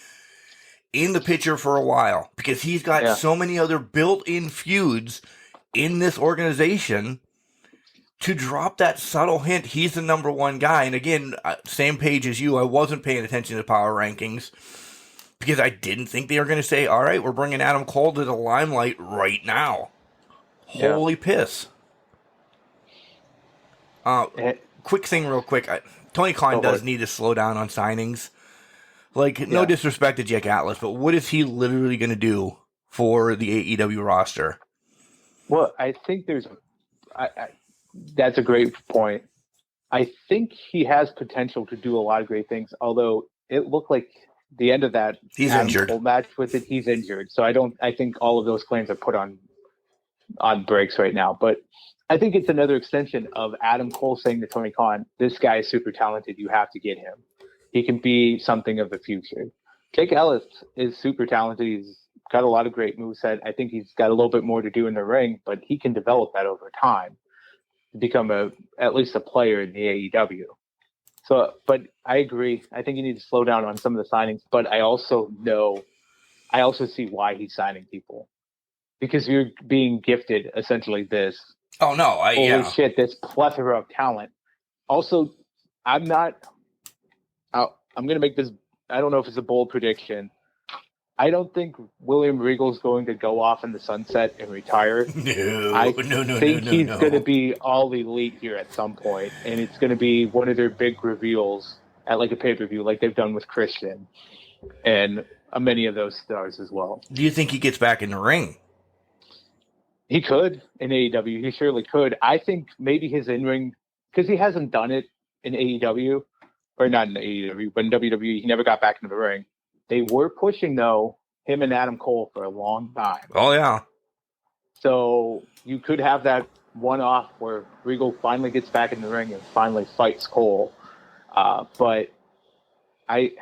in the picture for a while because he's got so many other built-in feuds in this organization. To drop that subtle hint, he's the number 1 guy. And again, same page as you, I wasn't paying attention to power rankings because I didn't think they were going to say, all right, we're bringing Adam Cole to the limelight right now. Holy piss. Quick thing real quick. Tony Khan does need to slow down on signings. Like, no disrespect to Jake Atlas, but what is he literally going to do for the AEW roster? Well, I think that's a great point. I think he has potential to do a lot of great things, although it looked like the end of that Adam injured. Cole match with it, he's injured. So I think all of those claims are put on breaks right now. But I think it's another extension of Adam Cole saying to Tony Khan, this guy is super talented. You have to get him. He can be something of the future. Jake Ellis is super talented. He's got a lot of great moveset. I think he's got a little bit more to do in the ring, but he can develop that over time to become at least a player in the AEW. So, but I agree. I think you need to slow down on some of the signings, but I also see why he's signing people, because you're being gifted essentially this. Oh no! Holy shit! This plethora of talent. Also, I'm going to make this. I don't know if it's a bold prediction. I don't think William Regal's going to go off in the sunset and retire. I think he's going to be all elite here at some point, and it's going to be one of their big reveals at like a pay-per-view, like they've done with Christian and many of those stars as well. Do you think he gets back in the ring? He could in AEW. He surely could. I think maybe his in-ring, because he hasn't done it in AEW, or not in AEW, but in WWE, he never got back into the ring. They were pushing, though, him and Adam Cole for a long time. Oh, yeah. So you could have that one-off where Regal finally gets back in the ring and finally fights Cole. But I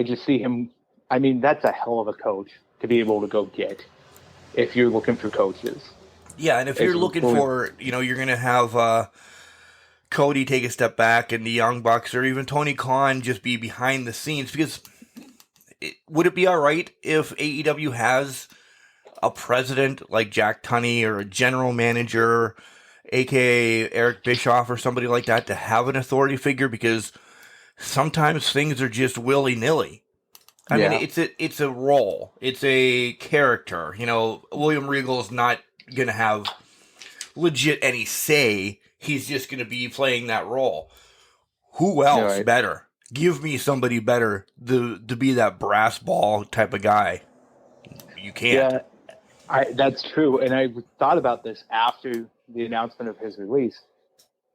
just see him. I mean, that's a hell of a coach to be able to go get if you're looking for coaches. Yeah, and if you're looking for, you're going to have Cody take a step back and the Young Bucks or even Tony Khan just be behind the scenes, because would it be all right if AEW has a president like Jack Tunney or a general manager, aka Eric Bischoff or somebody like that, to have an authority figure? Because sometimes things are just willy-nilly. I mean, it's a role. It's a character. William Regal's not going to have legit any say. He's just going to be playing that role. Who else better? Give me somebody better to be that brass ball type of guy. You can't. Yeah, that's true. And I thought about this after the announcement of his release.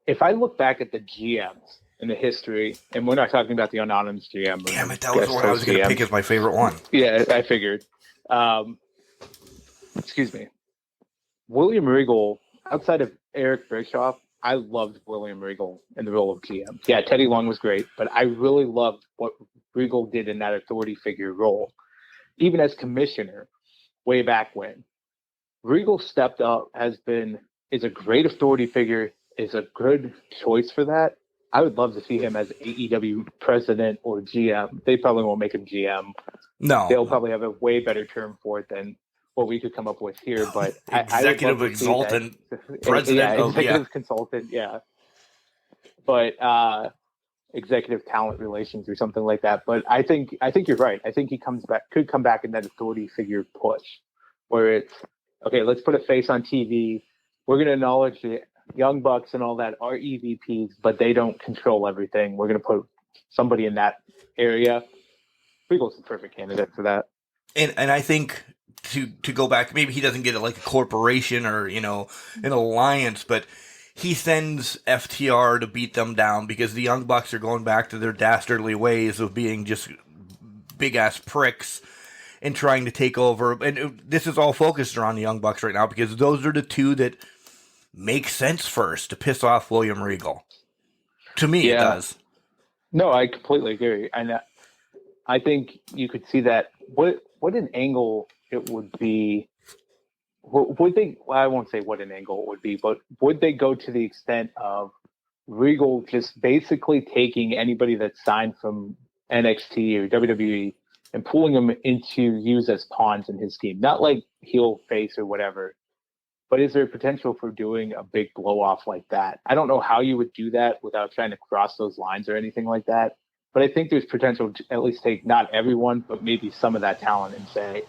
If I look back at the GMs in the history, and we're not talking about the anonymous GM. Damn it, that was the one I was going to pick as my favorite one. Yeah, I figured. Excuse me. William Regal, outside of Eric Bischoff, I loved William Regal in the role of GM. Yeah, Teddy Long was great, but I really loved what Regal did in that authority figure role. Even as commissioner, way back when. Regal stepped up, is a great authority figure, is a good choice for that. I would love to see him as AEW president or GM. They probably won't make him GM. No. They'll probably have a way better term for it than what we could come up with here. But executive exaltant president. Executive consultant, yeah. But executive talent relations or something like that. But I think you're right. I think he could come back in that authority figure push, where it's okay. Let's put a face on TV. We're going to acknowledge the Young Bucks and all that are EVPs, but they don't control everything. We're going to put somebody in that area. Regal's the perfect candidate for that. And I think to go back, maybe he doesn't get it like a corporation or, an alliance, but he sends FTR to beat them down because the Young Bucks are going back to their dastardly ways of being just big-ass pricks and trying to take over. And this is all focused around the Young Bucks right now because those are the two that make sense first to piss off William Regal. To me, it does. No, I completely agree. And I think you could see that. What an angle it would be. Would they? Well, I won't say what an angle it would be, but would they go to the extent of Regal just basically taking anybody that's signed from NXT or WWE and pulling them into use as pawns in his scheme? Not like heel, face, or whatever. But is there potential for doing a big blow off like that? I don't know how you would do that without trying to cross those lines or anything like that. But I think there's potential to at least take not everyone, but maybe some of that talent and say,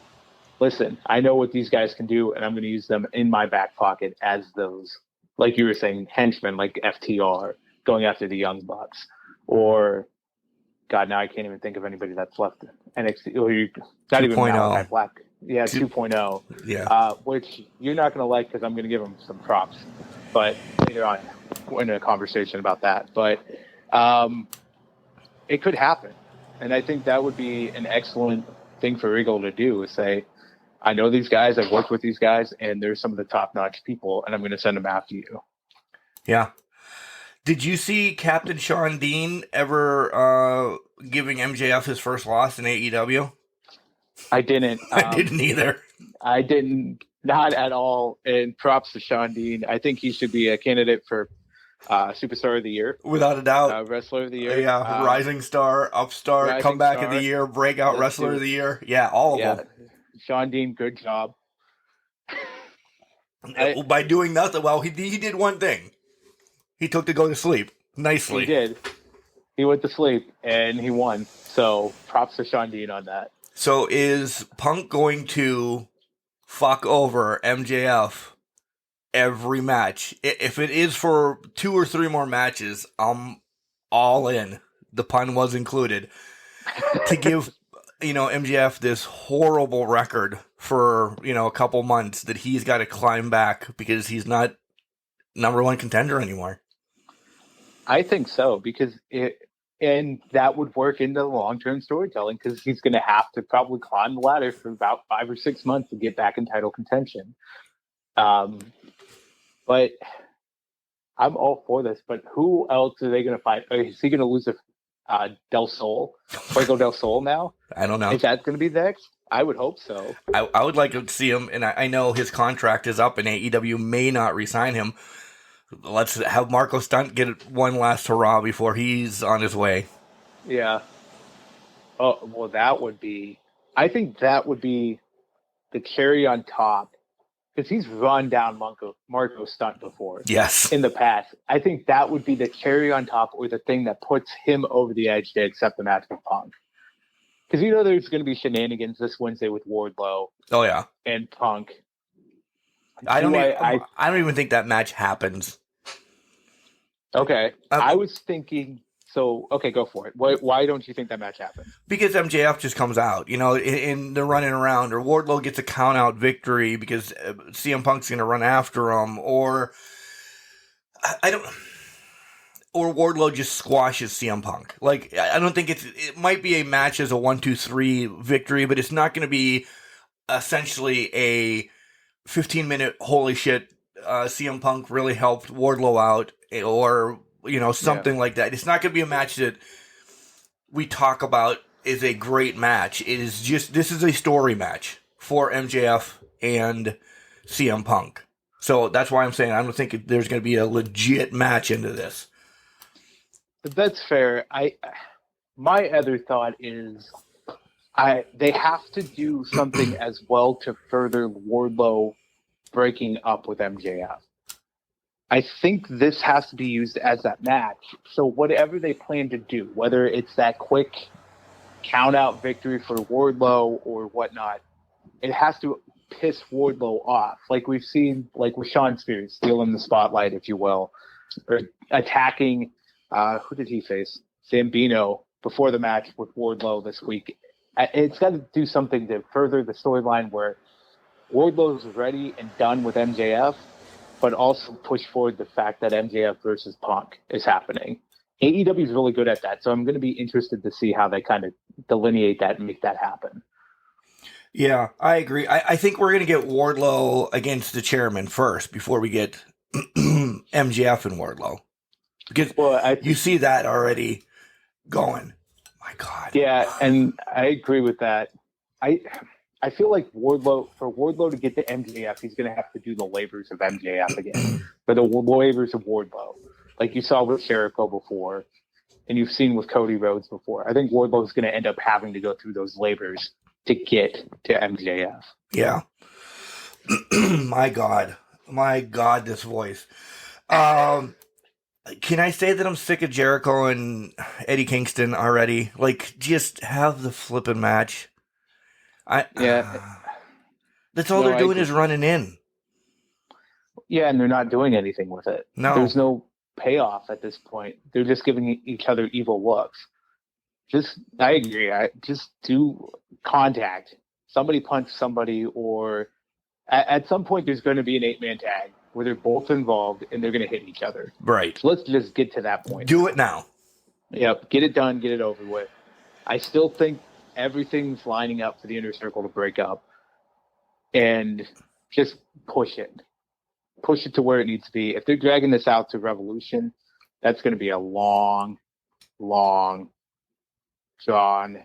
listen, I know what these guys can do, and I'm going to use them in my back pocket as those, like you were saying, henchmen like FTR going after the Young Bucks, or God, now I can't even think of anybody that's left NXT. Or not even 2.0. Malachi Black. Yeah, 2.0. Yeah. Which you're not going to like because I'm going to give him some props. But later on, we're in a conversation about that. But it could happen. And I think that would be an excellent thing for Regal to do, is say, I know these guys, I've worked with these guys, and they're some of the top-notch people, and I'm going to send them after you. Yeah. Did you see Captain Sean Dean ever giving MJF his first loss in AEW? I didn't. I didn't either. I didn't. Not at all. And props to Sean Dean. I think he should be a candidate for Superstar of the Year. Without a doubt. Wrestler of the Year. Yeah, Rising Star, Upstart, Comeback of the Year, Breakout Wrestler of the Year. Yeah, all of them. Sean Dean, good job. By doing nothing, well, he did one thing. He took to go to sleep nicely. He did. He went to sleep, and he won. So, props to Sean Dean on that. So, is Punk going to fuck over MJF every match? If it is for 2 or 3 more matches, I'm all in. The pun was included. To give, MJF this horrible record for, a couple months that he's got to climb back because he's not number 1 contender anymore. I think so, because and that would work into long-term storytelling, because he's going to have to probably climb the ladder for about 5 or 6 months to get back in title contention. But I'm all for this. But who else are they going to fight? Is he going to lose to Del Sol? Fuego Del Sol now? I don't know. Is that going to be next? I would hope so. I would like to see him, and I know his contract is up, and AEW may not re-sign him. Let's have Marco Stunt get one last hurrah before he's on his way. Yeah. Oh, well, that would be... I think that would be the cherry on top, because he's run down Marco Stunt before. Yes. In the past. I think that would be the cherry on top, or the thing that puts him over the edge to accept the match with Punk. Because there's going to be shenanigans this Wednesday with Wardlow. Oh, yeah. And Punk. I don't even think that match happens. Okay. I was thinking, so, okay, go for it. Why don't you think that match happens? Because MJF just comes out, and they're running around, or Wardlow gets a count-out victory because CM Punk's going to run after him, or or Wardlow just squashes CM Punk. Like, I don't think it might be a match as a 1-2-3 victory, but it's not going to be essentially a 15-minute holy shit, CM Punk really helped Wardlow out, or, something like that. It's not going to be a match that we talk about is a great match. It is just, this is a story match for MJF and CM Punk. So that's why I'm saying I don't think there's going to be a legit match into this. That's fair. My other thought is they have to do something as well to further Wardlow breaking up with MJF. I think this has to be used as that match. So whatever they plan to do, whether it's that quick count-out victory for Wardlow or whatnot, it has to piss Wardlow off. Like we've seen, like with Shawn Spears, stealing the spotlight, if you will, or attacking, who did he face? Zambino before the match with Wardlow this week. It's got to do something to further the storyline where Wardlow's ready and done with MJF, but also push forward the fact that MJF versus Punk is happening. AEW is really good at that, so I'm going to be interested to see how they kind of delineate that and make that happen. Yeah, I agree. I think we're going to get Wardlow against the chairman first before we get MJF and Wardlow. Because you see that already going. My God. Yeah, and I agree with that. I feel like for Wardlow to get to MJF, he's going to have to do the labors of MJF again, or the labors of Wardlow, like you saw with Jericho before, and you've seen with Cody Rhodes before. I think Wardlow is going to end up having to go through those labors to get to MJF. Yeah. My God, this voice. Can I say that I'm sick of Jericho and Eddie Kingston already? Like, just have the flipping match. That's all they're doing is running in. Yeah, and they're not doing anything with it. No. There's no payoff at this point. They're just giving each other evil looks. I agree. I just do contact. Somebody punch somebody, or at some point there's going to be an 8-man tag where they're both involved and they're going to hit each other. Right. So let's just get to that point. Do it now. Yep. Get it done. Get it over with. I still think everything's lining up for the Inner Circle to break up, and just push it. Push it to where it needs to be. If they're dragging this out to Revolution, that's going to be a long, drawn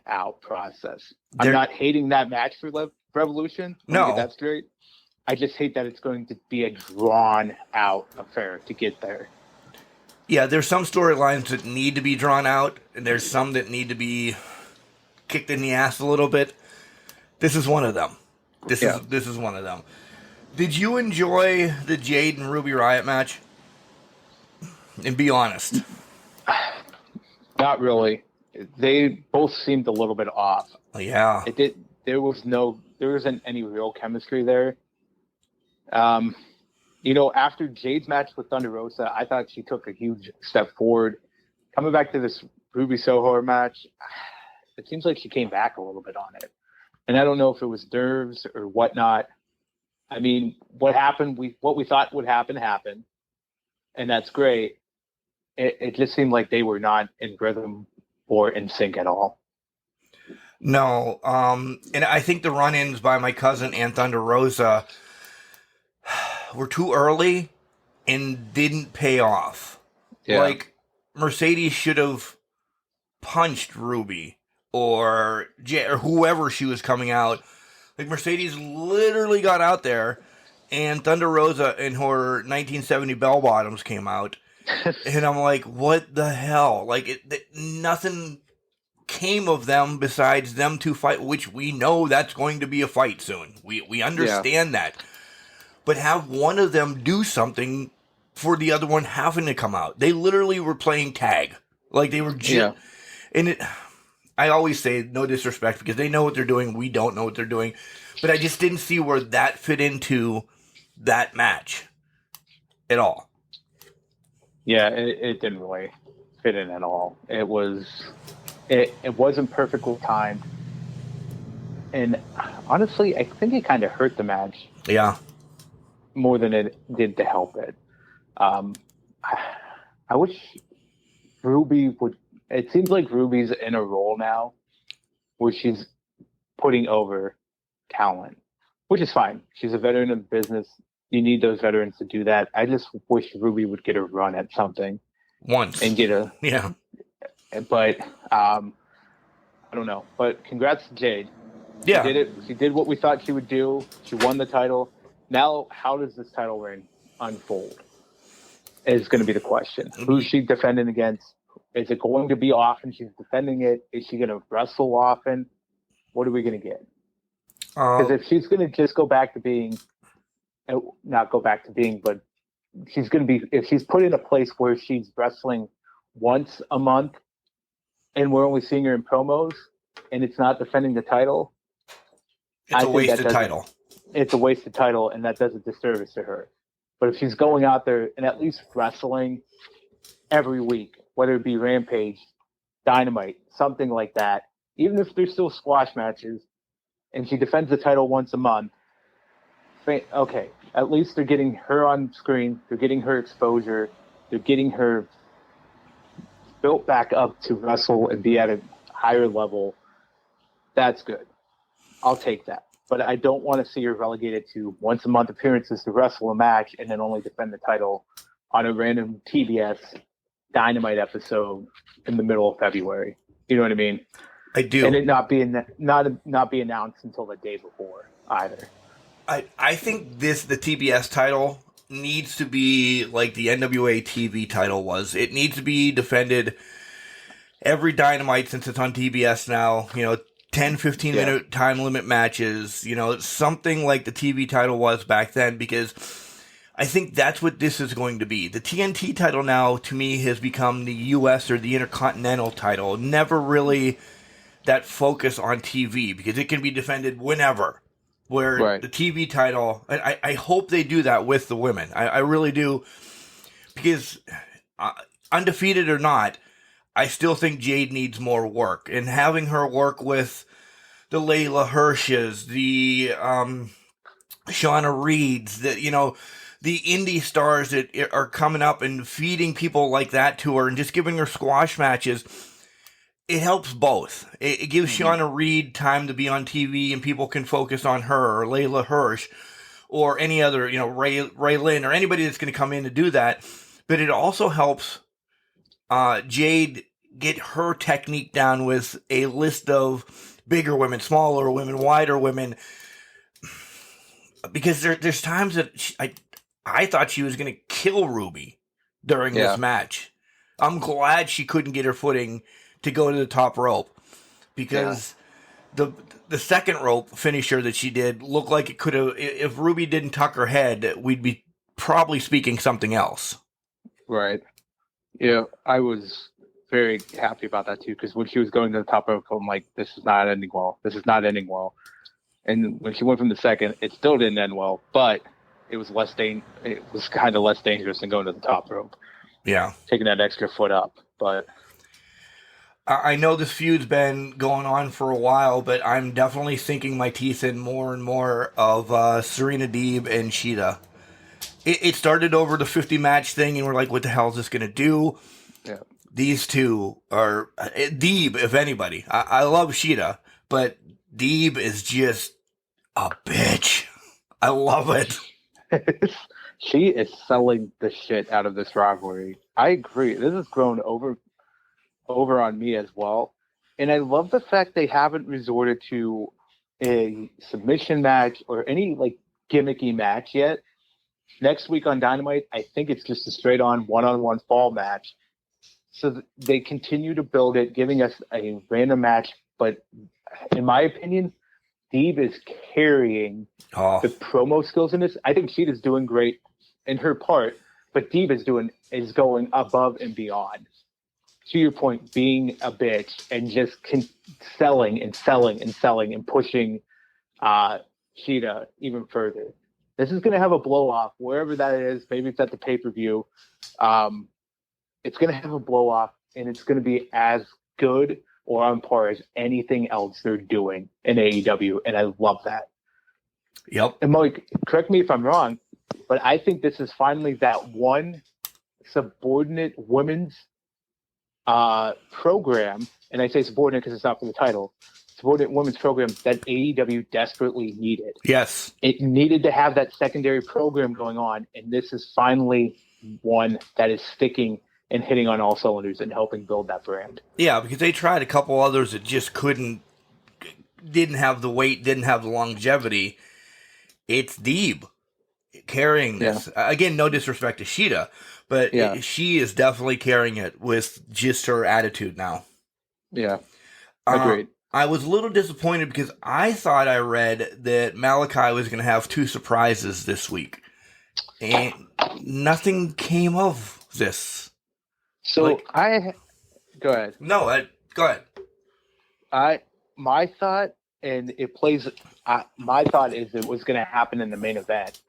out process. I'm not hating that match for Revolution. No. That's great. I just hate that it's going to be a drawn out affair to get there. Yeah, there's some storylines that need to be drawn out, and there's some that need to be kicked in the ass a little bit. This is one of them. This is one of them. Did you enjoy the Jade and Ruby Riott match? And be honest. Not really. They both seemed a little bit off. Yeah. There wasn't any real chemistry there. After Jade's match with Thunder Rosa, I thought she took a huge step forward. Coming back to this Ruby Soho match, it seems like she came back a little bit on it. And I don't know if it was nerves or whatnot. I mean, what happened, what we thought would happen, happened. And that's great. It just seemed like they were not in rhythm or in sync at all. No. And I think the run-ins by my cousin and Thunder Rosa were too early and didn't pay off. Yeah. Like, Mercedes should have punched Ruby or whoever she was coming out. Like, Mercedes literally got out there, and Thunder Rosa in her 1970 bell bottoms came out. And I'm like, what the hell? Like, nothing came of them besides them two fight, which we know that's going to be a fight soon. We understand that. But have one of them do something for the other one having to come out. They literally were playing tag. Like, they were just... And I always say no disrespect because they know what they're doing. We don't know what they're doing. But I just didn't see where that fit into that match at all. Yeah, it didn't really fit in at all. It wasn't perfectly timed. And honestly, I think it kind of hurt the match. Yeah. More than it did to help it. I wish Ruby would... It seems like Ruby's in a role now where she's putting over talent, which is fine. She's a veteran of the business. You need those veterans to do that. I just wish Ruby would get a run at something. Once. And get a... Yeah. But, I don't know. But congrats to Jade. Yeah. She did it. She did what we thought she would do. She won the title. Now, how does this title reign unfold? Is going to be the question. Who's she defending against? Is it going to be often she's defending it? Is she going to wrestle often? What are we going to get? Because if she's going to just go back to being, not go back to being, but she's going to be, if she's put in a place where she's wrestling once a month and we're only seeing her in promos and it's not defending the title, it's a wasted title. It's a wasted title, and that does a disservice to her. But if she's going out there and at least wrestling every week, whether it be Rampage, Dynamite, something like that, even if there's still squash matches, and she defends the title once a month, okay, at least they're getting her on screen, they're getting her exposure, they're getting her built back up to wrestle and be at a higher level. That's good. I'll take that. But I don't want to see her relegated to once a month appearances to wrestle a match and then only defend the title on a random TBS Dynamite episode in the middle of February. You know what I mean? I do. And it not be announced until the day before either. I think the TBS title needs to be like the NWA TV title was. It needs to be defended every Dynamite since it's on TBS now. 10, 15-minute time limit matches, something like the TV title was back then, because I think that's what this is going to be. The TNT title now, to me, has become the U.S. or the Intercontinental title. Never really that focus on TV, because it can be defended whenever. Where the TV title, I hope they do that with the women. I really do, because undefeated or not, I still think Jade needs more work, and having her work with the Layla Hirsch's, the Shauna Reeds, the indie stars that are coming up and feeding people like that to her and just giving her squash matches. It helps both. It gives Shauna Reed time to be on TV and people can focus on her, or Layla Hirsch, or any other, Ray Lynn, or anybody that's going to come in to do that. But it also helps Jade get her technique down with a list of bigger women, smaller women, wider women. Because there's times that I thought she was going to kill Ruby during this match. I'm glad she couldn't get her footing to go to the top rope, because the second rope finisher that she did looked like it could have, if Ruby didn't tuck her head, we'd be probably speaking something else. Right. Yeah, I was very happy about that too, because when she was going to the top rope, I'm like, this is not ending well. This is not ending well. And when she went from the second, it still didn't end well, but it was kind of less dangerous than going to the top rope. Yeah. Taking that extra foot up. But I know this feud's been going on for a while, but I'm definitely sinking my teeth in more and more of Serena Deeb and Sheeta. It started over the 50 match thing, and we're like, what the hell is this going to do? Yeah. These two are Deeb, if anybody. I love Sheeta, but Deeb is just a bitch. I love it. She is selling the shit out of this rivalry. I agree. This has grown over on me as well. And I love the fact they haven't resorted to a submission match or any like gimmicky match yet. Next week on Dynamite, I think it's just a straight on one-on-one fall match. So they continue to build it, giving us a random match. But in my opinion, Deeb is carrying the promo skills in this. I think Sheeta's doing great in her part, but Deeb is going above and beyond. To your point, being a bitch and just selling and pushing Sheeta even further. This is going to have a blow off wherever that is. Maybe it's at the pay-per-view. It's going to have a blow off, and it's going to be as good or on par as anything else they're doing in AEW, and I love that. Yep. And Mike, correct me if I'm wrong, but I think this is finally that one subordinate women's program, and I say subordinate because it's not for the title, subordinate women's program that AEW desperately needed. Yes. It needed to have that secondary program going on, and this is finally one that is sticking and hitting on all cylinders and helping build that brand. Yeah, because they tried a couple others that just didn't have the weight, didn't have the longevity. It's Deeb carrying this. Yeah. Again, no disrespect to Sheeta, but she is definitely carrying it with just her attitude now. Yeah, agreed. I was a little disappointed because I thought I read that Malachi was going to have 2 surprises this week, and nothing came of this. So go ahead. No, go ahead. My thought, and it plays. My thought is it was going to happen in the main event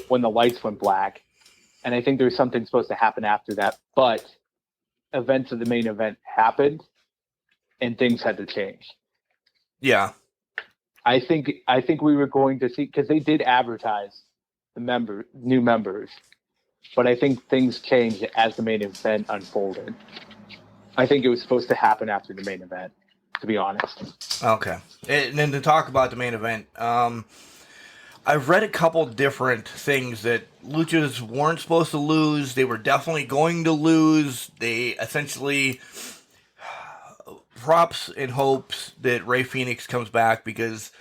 when the lights went black, and I think there was something supposed to happen after that. But events of the main event happened, and things had to change. Yeah, I think we were going to see, because they did advertise the new members. But I think things changed as the main event unfolded. I think it was supposed to happen after the main event, to be honest. Okay. And then to talk about the main event, I've read a couple different things that Luchas weren't supposed to lose. They were definitely going to lose. They essentially props and hopes that Rey Fenix comes back, because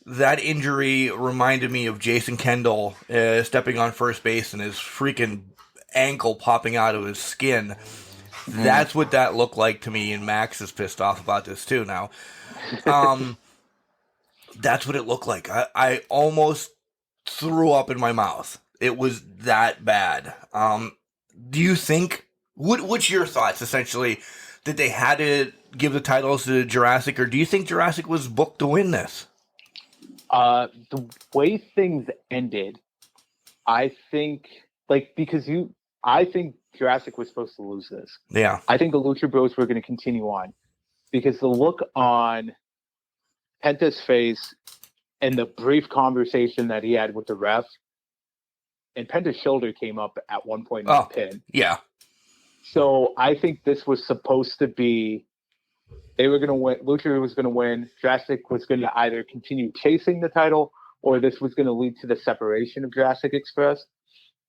that injury reminded me of Jason Kendall stepping on first base and his freaking ankle popping out of his skin. That's what that looked like to me, and Max is pissed off about this too now. That's what it looked like. I almost threw up in my mouth. It was that bad. Do you think, what's your thoughts, essentially, that they had to give the titles to Jurassic, or do you think Jurassic was booked to win this? The way things ended, I think, I think Jurassic was supposed to lose this. Yeah. I think the Lucha Bros were going to continue on because the look on Penta's face and the brief conversation that he had with the ref, and Penta's shoulder came up at one point in the pin. Yeah. So I think this was supposed to be, they were going to win. Lucha was going to win. Jurassic was going to either continue chasing the title or this was going to lead to the separation of Jurassic Express,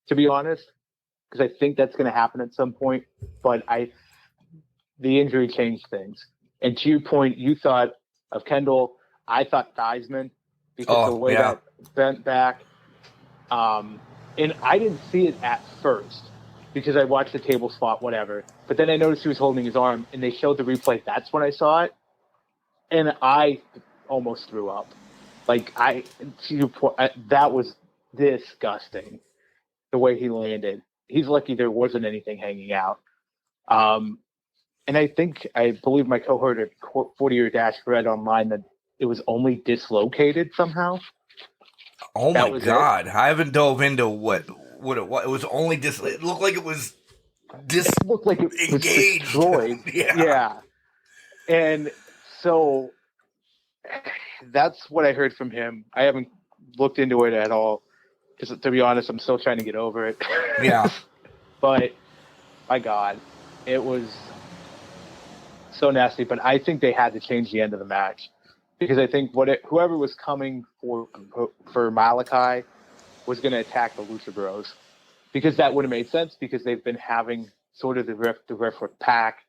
to be honest, because I think that's going to happen at some point. But the injury changed things. And to your point, you thought of Kendall. I thought Theismann because of the way that bent back. And I didn't see it at first because I watched the table spot, whatever. But then I noticed he was holding his arm, and they showed the replay. That's when I saw it, and I almost threw up. Like that was disgusting. The way he landed. He's lucky there wasn't anything hanging out. And I believe my cohort at 40-Year Dash read online that it was only dislocated somehow. Oh my God! I haven't dove into what it was. It was only It looked like it was It looked like it was destroyed. Yeah. And so that's what I heard from him. I haven't looked into it at all because, to be honest, I'm still trying to get over it. Yeah. But my God, it was so nasty. But I think they had to change the end of the match. Because I think whoever was coming for Malachi was going to attack the Lucha Bros. Because that would have made sense because they've been having sort of the riff with Pac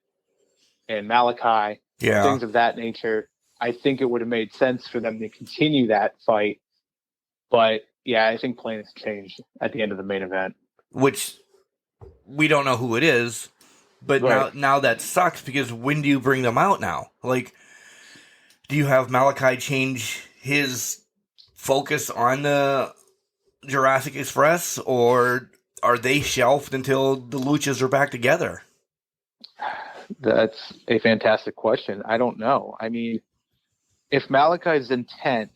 and Malachi, things of that nature. I think it would have made sense for them to continue that fight. But, yeah, I think plans changed at the end of the main event. Which we don't know who it is, but now that sucks because when do you bring them out now? Like, do you have Malachi change his focus on the Jurassic Express, or are they shelved until the Luchas are back together? That's a fantastic question. I don't know. I mean, if Malachi's intent,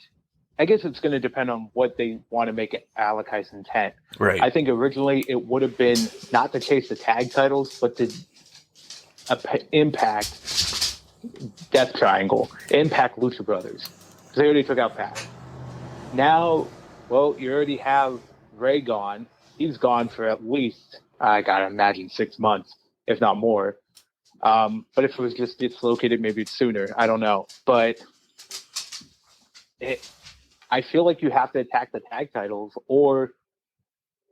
I guess it's going to depend on what they want to make it Malachi's intent. Right. I think originally it would have been not to chase the tag titles, but to impact Death Triangle, Impact Lucha Brothers, because they already took out Pac. Now, well, you already have Ray gone. He's gone for at least, I gotta imagine, 6 months, if not more. But if it was just dislocated, maybe it's sooner. I don't know. But I feel like you have to attack the tag titles, or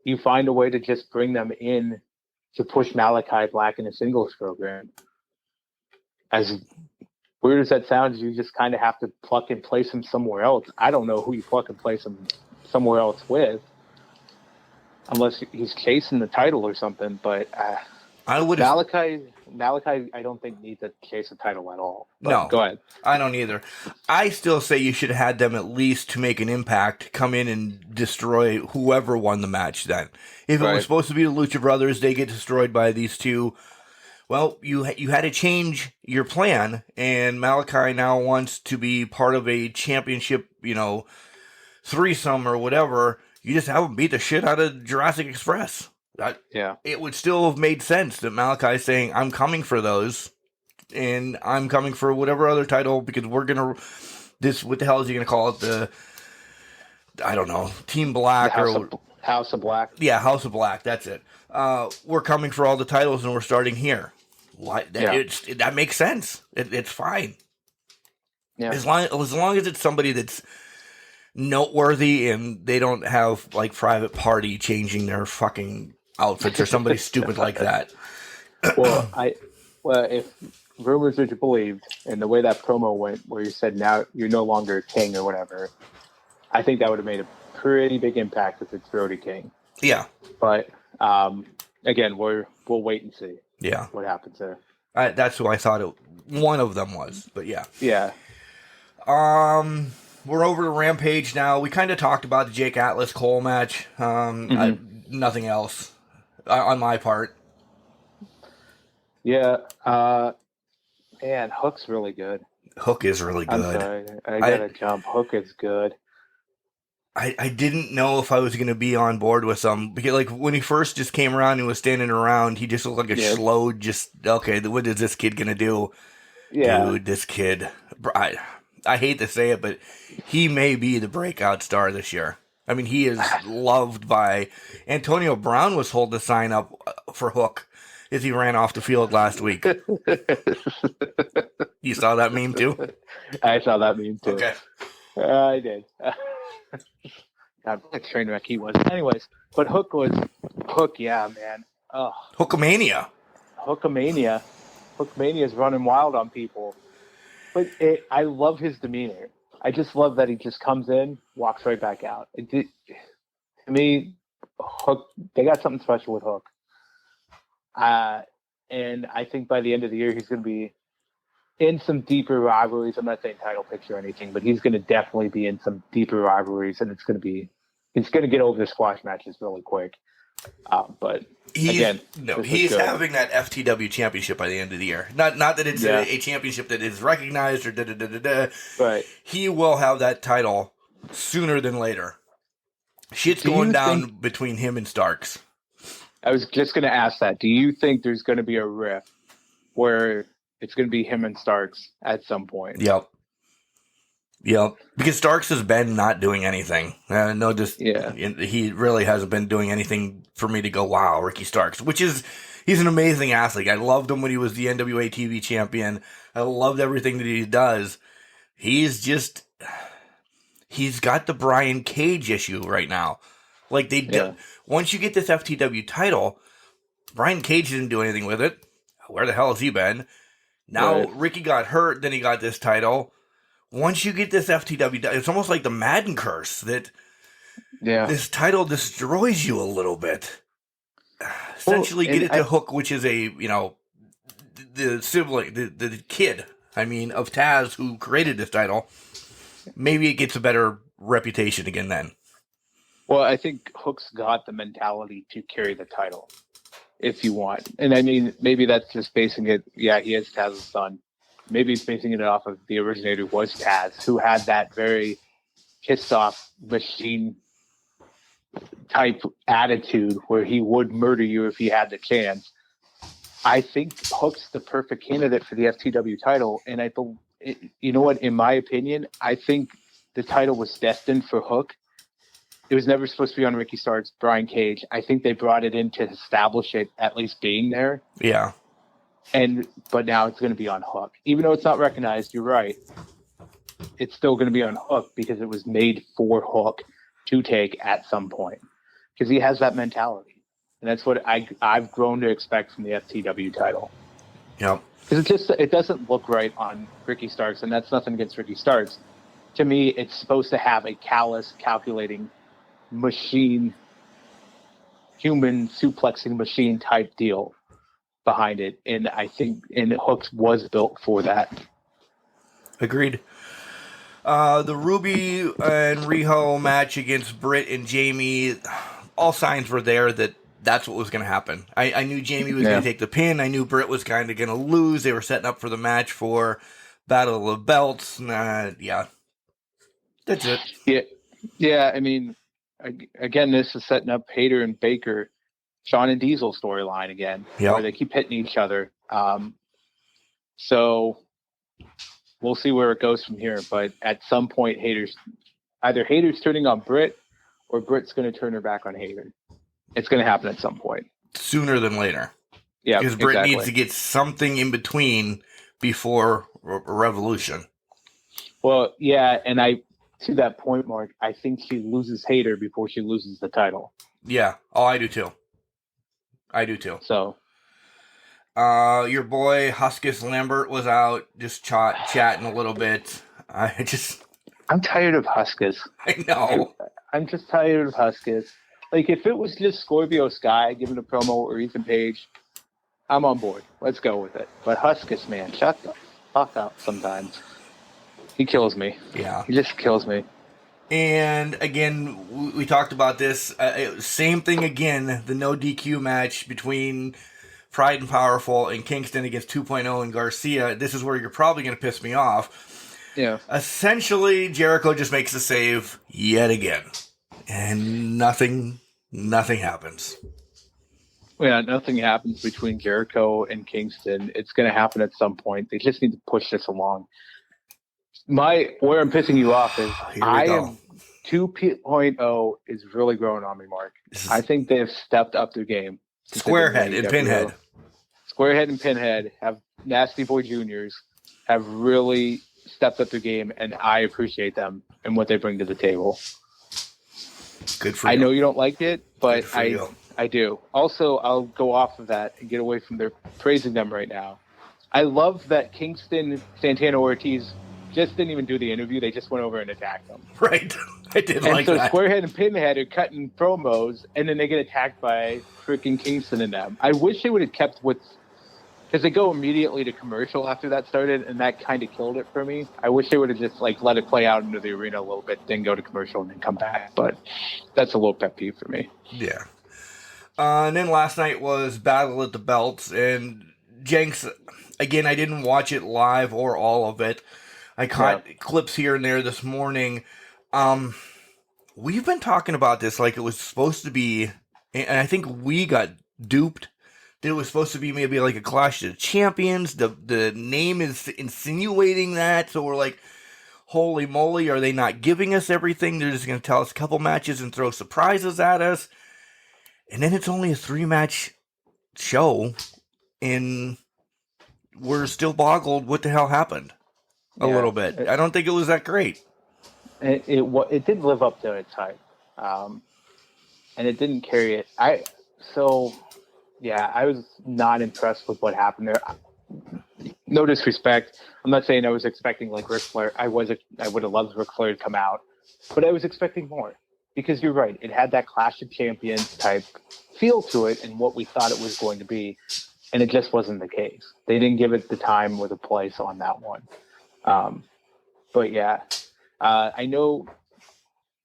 you find a way to just bring them in to push Malachi Black in a singles program. As weird as that sounds, you just kind of have to pluck and place him somewhere else. I don't know who you pluck and place him somewhere else with, unless he's chasing the title or something. But Malachi, I don't think needs to chase a title at all. But no, go ahead. I don't either. I still say you should have had them at least to make an impact, come in and destroy whoever won the match. Then, if it was supposed to be the Lucha Brothers, they get destroyed by these two. Well, you had to change your plan, and Malachi now wants to be part of a championship, threesome or whatever. You just have him beat the shit out of Jurassic Express. It would still have made sense that Malachi saying, I'm coming for those, and I'm coming for whatever other title, because we're going to, what the hell is he going to call it? I don't know, Team Black House of Black. Yeah, House of Black, that's it. We're coming for all the titles, and we're starting here. That makes sense. It's fine. Yeah. As long as it's somebody that's noteworthy and they don't have like Private Party changing their fucking outfits or somebody stupid like that. Well, if rumors are believed, and the way that promo went, where you said now you're no longer king or whatever, I think that would have made a pretty big impact if it's Brody King. Yeah, but again, we'll wait and see. Yeah, what happens there? That's who I thought one of them was, but yeah. We're over to Rampage now. We kind of talked about the Jake Atlas Cole match. Nothing else on my part. Yeah, man, Hook's really good. Hook is really good. I'm sorry, I gotta jump. Hook is good. I didn't know if I was going to be on board with him because, like, when he first just came around and was standing around, he just looked like a slow, just, okay, what is this kid going to do? Yeah. Dude, this kid, I hate to say it, but he may be the breakout star this year. I mean, he is loved by Antonio Brown was told to sign up for Hook as he ran off the field last week. You saw that meme too? I saw that meme too. Okay. I did. God, what a train wreck he was. Anyways, but Hook, yeah, man. Oh, Hookamania. Hookamania is running wild on people. But I love his demeanor. I just love that he just comes in, walks right back out. To me, Hook, they got something special with Hook. And I think by the end of the year, he's going to be in some deeper rivalries. I'm not saying title picture or anything, but he's going to definitely be in some deeper rivalries, and he's going to get over the squash matches really quick. But he's having that FTW championship by the end of the year. Not that it's a championship that is recognized or But he will have that title sooner than later. Shit's going down between him and Starks. I was just going to ask that. Do you think there's going to be a rift where it's going to be him and Starks at some point? Yep. Because Starks has been not doing anything. He really hasn't been doing anything for me to go, wow, Ricky Starks, he's an amazing athlete. I loved him when he was the NWA TV champion. I loved everything that he does. He's got the Brian Cage issue right now. Like once you get this FTW title, Brian Cage didn't do anything with it. Where the hell has he been? Now Ricky got hurt, then he got this title. Once you get this FTW, it's almost like the Madden curse that this title destroys you a little bit. Essentially, get it to Hook, which is the sibling, the kid, of Taz, who created this title. Maybe it gets a better reputation again then. Well, I think Hook's got the mentality to carry the title, if you want. And maybe that's just basing it. Yeah, he is Taz's son. Maybe he's basing it off of the originator was Taz, who had that very pissed off machine type attitude where he would murder you if he had the chance. I think Hook's the perfect candidate for the FTW title. And you know what? In my opinion, I think the title was destined for Hook. It was never supposed to be on Ricky Starks, Brian Cage. I think they brought it in to establish it at least being there. Yeah. But now it's going to be on Hook. Even though it's not recognized, you're right. It's still going to be on Hook because it was made for Hook to take at some point. Because he has that mentality. And that's what I've grown to expect from the FTW title. Yep. Because it doesn't look right on Ricky Starks, and that's nothing against Ricky Starks. To me, it's supposed to have a callous, calculating machine, human suplexing machine type deal behind it, and I think Hooks was built for that. Agreed. The Ruby and Riho match against Britt and Jamie, all signs were there that that's what was going to happen. I knew Jamie was going to take the pin. I knew Britt was kind of going to lose. They were setting up for the match for Battle of the Belts. Yeah. That's it. Yeah. Again, this is setting up Hayter and Baker, Shawn and Diesel storyline again, where they keep hitting each other. So we'll see where it goes from here. But at some point, either Hayter's turning on Britt or Britt's going to turn her back on Hayter. It's going to happen at some point. Sooner than later. Yeah, because Britt needs to get something in between before Revolution. Well, yeah, and to that point, Mark, I think she loses Hayter before she loses the title. Yeah. Oh, I do too. So, your boy Huskus Lambert was out just chatting a little bit. I'm tired of Huskus. I know. I'm just tired of Huskus. Like, if it was just Scorpio Sky giving a promo or Ethan Page, I'm on board. Let's go with it. But Huskus, man, shut the fuck up sometimes. He kills me. Yeah. He just kills me. And again, we talked about this. Same thing again, the no DQ match between Pride and Powerful and Kingston against 2.0 and Garcia. This is where you're probably going to piss me off. Yeah. Essentially, Jericho just makes the save yet again. and nothing happens. Yeah, nothing happens between Jericho and Kingston. It's going to happen at some point. They just need to push this along. Where I'm pissing you off is Here we go. 2.0 is really growing on me, Mark. I think they've stepped up their game. Squarehead and Pinhead. Squarehead and Pinhead have Nasty Boy Juniors have really stepped up their game, and I appreciate them and what they bring to the table. Good for you. I know you don't like it, but you. I do. Also, I'll go off of that and get away from their praising them right now. I love that Kingston, Santana, Ortiz just didn't even do the interview. They just went over and attacked them. Right. I did and like so that. Squarehead and Pinhead are cutting promos, and then they get attacked by freaking Kingston and them. I wish they would have kept with... Because they go immediately to commercial after that started, and that kind of killed it for me. I wish they would have just let it play out into the arena a little bit, then go to commercial and then come back. But that's a little pet peeve for me. Yeah. And then last night was Battle at the Belts, and Jenks, again, I didn't watch it live or all of it. I caught clips here and there this morning. We've been talking about this like it was supposed to be, and I think we got duped. That it was supposed to be maybe like a Clash of the Champions. The name is insinuating that, so we're like, holy moly, are they not giving us everything? They're just going to tell us a couple matches and throw surprises at us. And then it's only a 3-match show, and we're still boggled what the hell happened a little bit. I don't think it was that great. It didn't live up to its hype, and it didn't carry it. I was not impressed with what happened there. No disrespect. I'm not saying I was expecting like Ric Flair. I would have loved Ric Flair to come out, but I was expecting more. Because you're right, it had that Clash of Champions type feel to it and what we thought it was going to be, and it just wasn't the case. They didn't give it the time or the place on that one. But yeah, I know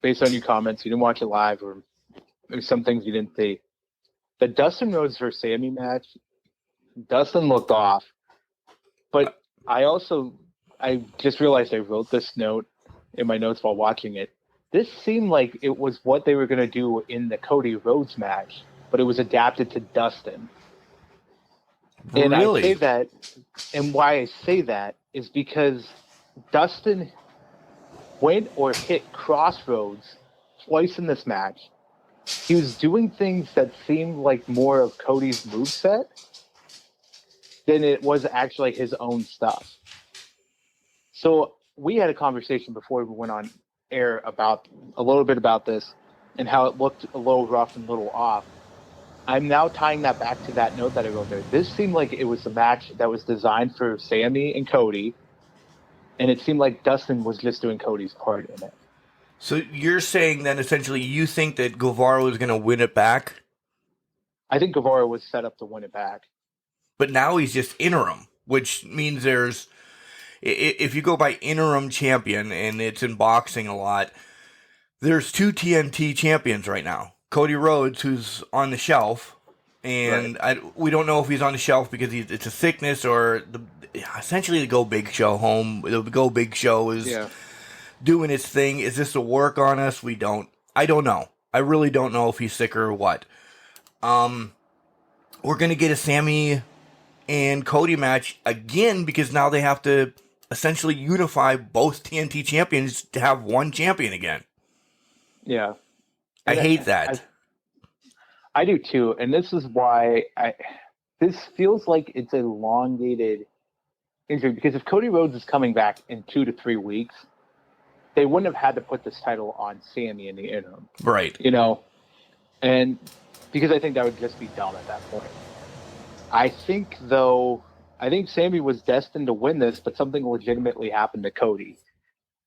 based on your comments, you didn't watch it live, or there's some things you didn't see. The Dustin Rhodes versus Sammy match, Dustin looked off, but I just realized I wrote this note in my notes while watching it. This seemed like it was what they were going to do in the Cody Rhodes match, but it was adapted to Dustin. And really? I say that, and why I say that is because Dustin went or hit Crossroads twice in this match. He was doing things that seemed like more of Cody's moveset than it was actually his own stuff. So we had a conversation before we went on air about a little bit about this and how it looked a little rough and a little off. I'm now tying that back to that note that I wrote there. This seemed like it was a match that was designed for Sammy and Cody, and it seemed like Dustin was just doing Cody's part in it. So you're saying then essentially you think that Guevara was going to win it back? I think Guevara was set up to win it back. But now he's just interim, which means if you go by interim champion, and it's in boxing a lot, there's 2 TNT champions right now. Cody Rhodes, who's on the shelf, and we don't know if he's on the shelf because it's a sickness or essentially the Go Big Show home. The Go Big Show is doing its thing. Is this a work on us? I don't know. I really don't know if he's sick or what. We're going to get a Sammy and Cody match again because now they have to essentially unify both TNT champions to have one champion again. Yeah. I hate that. I do too. And this is why this feels like it's a elongated injury, because if Cody Rhodes is coming back in 2 to 3 weeks, they wouldn't have had to put this title on Sammy in the interim. Right. And because I think that would just be dumb at that point. I think Sammy was destined to win this, but something legitimately happened to Cody.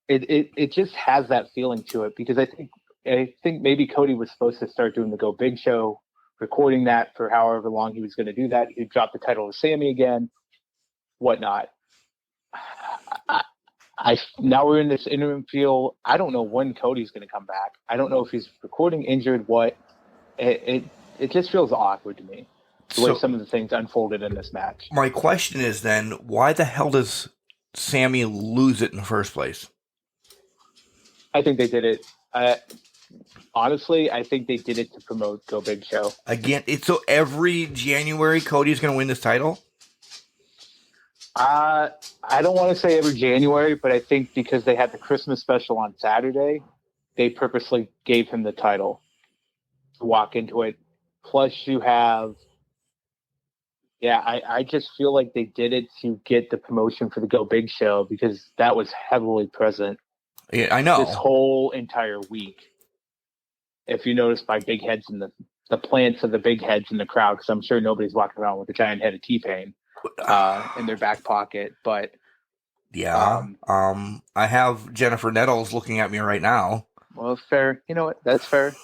It just has that feeling to it, because I think maybe Cody was supposed to start doing the Go Big Show, recording that for however long he was going to do that. He'd drop the title to Sammy again, whatnot. Now we're in this interim feel. I don't know when Cody's going to come back. I don't know if he's recording injured, what. It just feels awkward to me, the way some of the things unfolded in this match. My question is then, why the hell does Sammy lose it in the first place? I think they did it. Honestly, I think they did it to promote Go Big Show. Again, it's so every January Cody's going to win this title? I don't want to say every January, but I think because they had the Christmas special on Saturday, they purposely gave him the title to walk into it. Plus, you have, I just feel like they did it to get the promotion for the Go Big Show because that was heavily present. Yeah, I know. This whole entire week. If you notice by big heads in the plants of the big heads in the crowd, because I'm sure nobody's walking around with a giant head of T-Pain in their back pocket. But yeah, I have Jennifer Nettles looking at me right now. Well, fair. You know what? That's fair.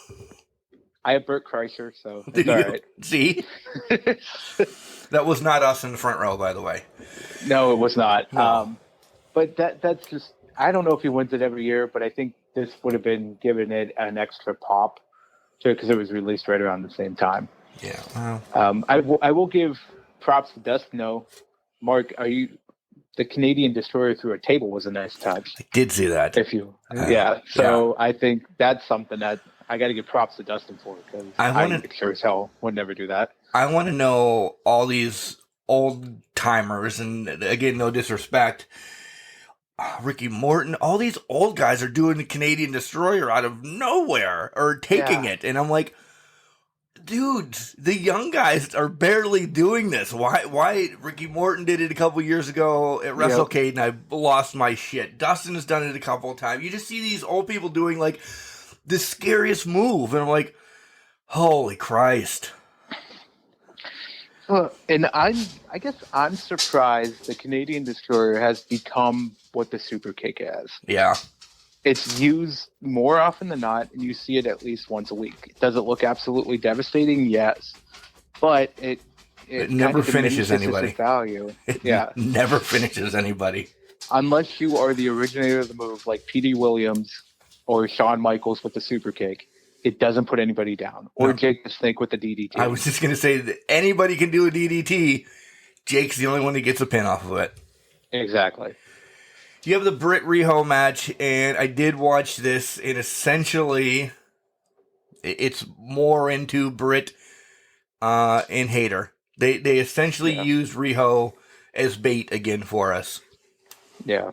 I have Bert Kreischer, so it's all right. See? That was not us in the front row, by the way. No, it was not. No. But that's just, I don't know if he wins it every year, but I think this would have been giving it an extra pop to it because it was released right around the same time. Yeah. I will give props to Dustin. No, Mark, the Canadian Destroyer through a table was a nice touch. I did see that. I think that's something that I got to give props to Dustin for because I sure as hell would never do that. I want to know all these old timers, and again, no disrespect, Ricky Morton, all these old guys are doing the Canadian Destroyer out of nowhere or taking it, and I'm like, dudes, the young guys are barely doing this. Why Ricky Morton did it a couple years ago at WrestleCade, and I lost my shit. Dustin has done it a couple of times. You just see these old people doing like the scariest move, and I'm like, holy Christ. And I guess I'm surprised the Canadian Destroyer has become what the Super Kick is. Yeah. It's used more often than not, and you see it at least once a week. Does it look absolutely devastating? Yes. But it never finishes anybody. Value. It never finishes anybody. Unless you are the originator of the move, like P.D. Williams or Shawn Michaels with the Super Kick. It doesn't put anybody down. Or Jake the Snake with the DDT. I was just going to say that anybody can do a DDT. Jake's the only one that gets a pin off of it. Exactly. You have the Britt Riho match, and I did watch this, and essentially it's more into Britt and Hayter. They essentially used Riho as bait again for us. Yeah.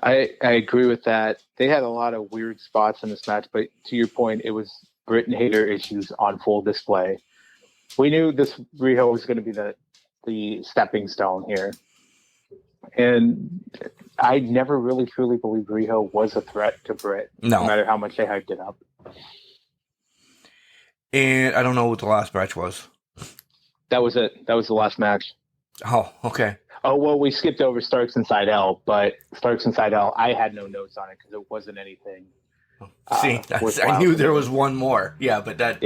I agree with that. They had a lot of weird spots in this match, but to your point, it was Britt and Hayter issues on full display. We knew this Riho was going to be the stepping stone here. And I never really truly believed Riho was a threat to Britt, no matter how much they hyped it up. And I don't know what the last match was. That was it. That was the last match. Oh, okay. Oh, well, we skipped over Starks Inside L, but Starks Inside L, I had no notes on it because it wasn't anything. See, I knew there was one more. Yeah, but that...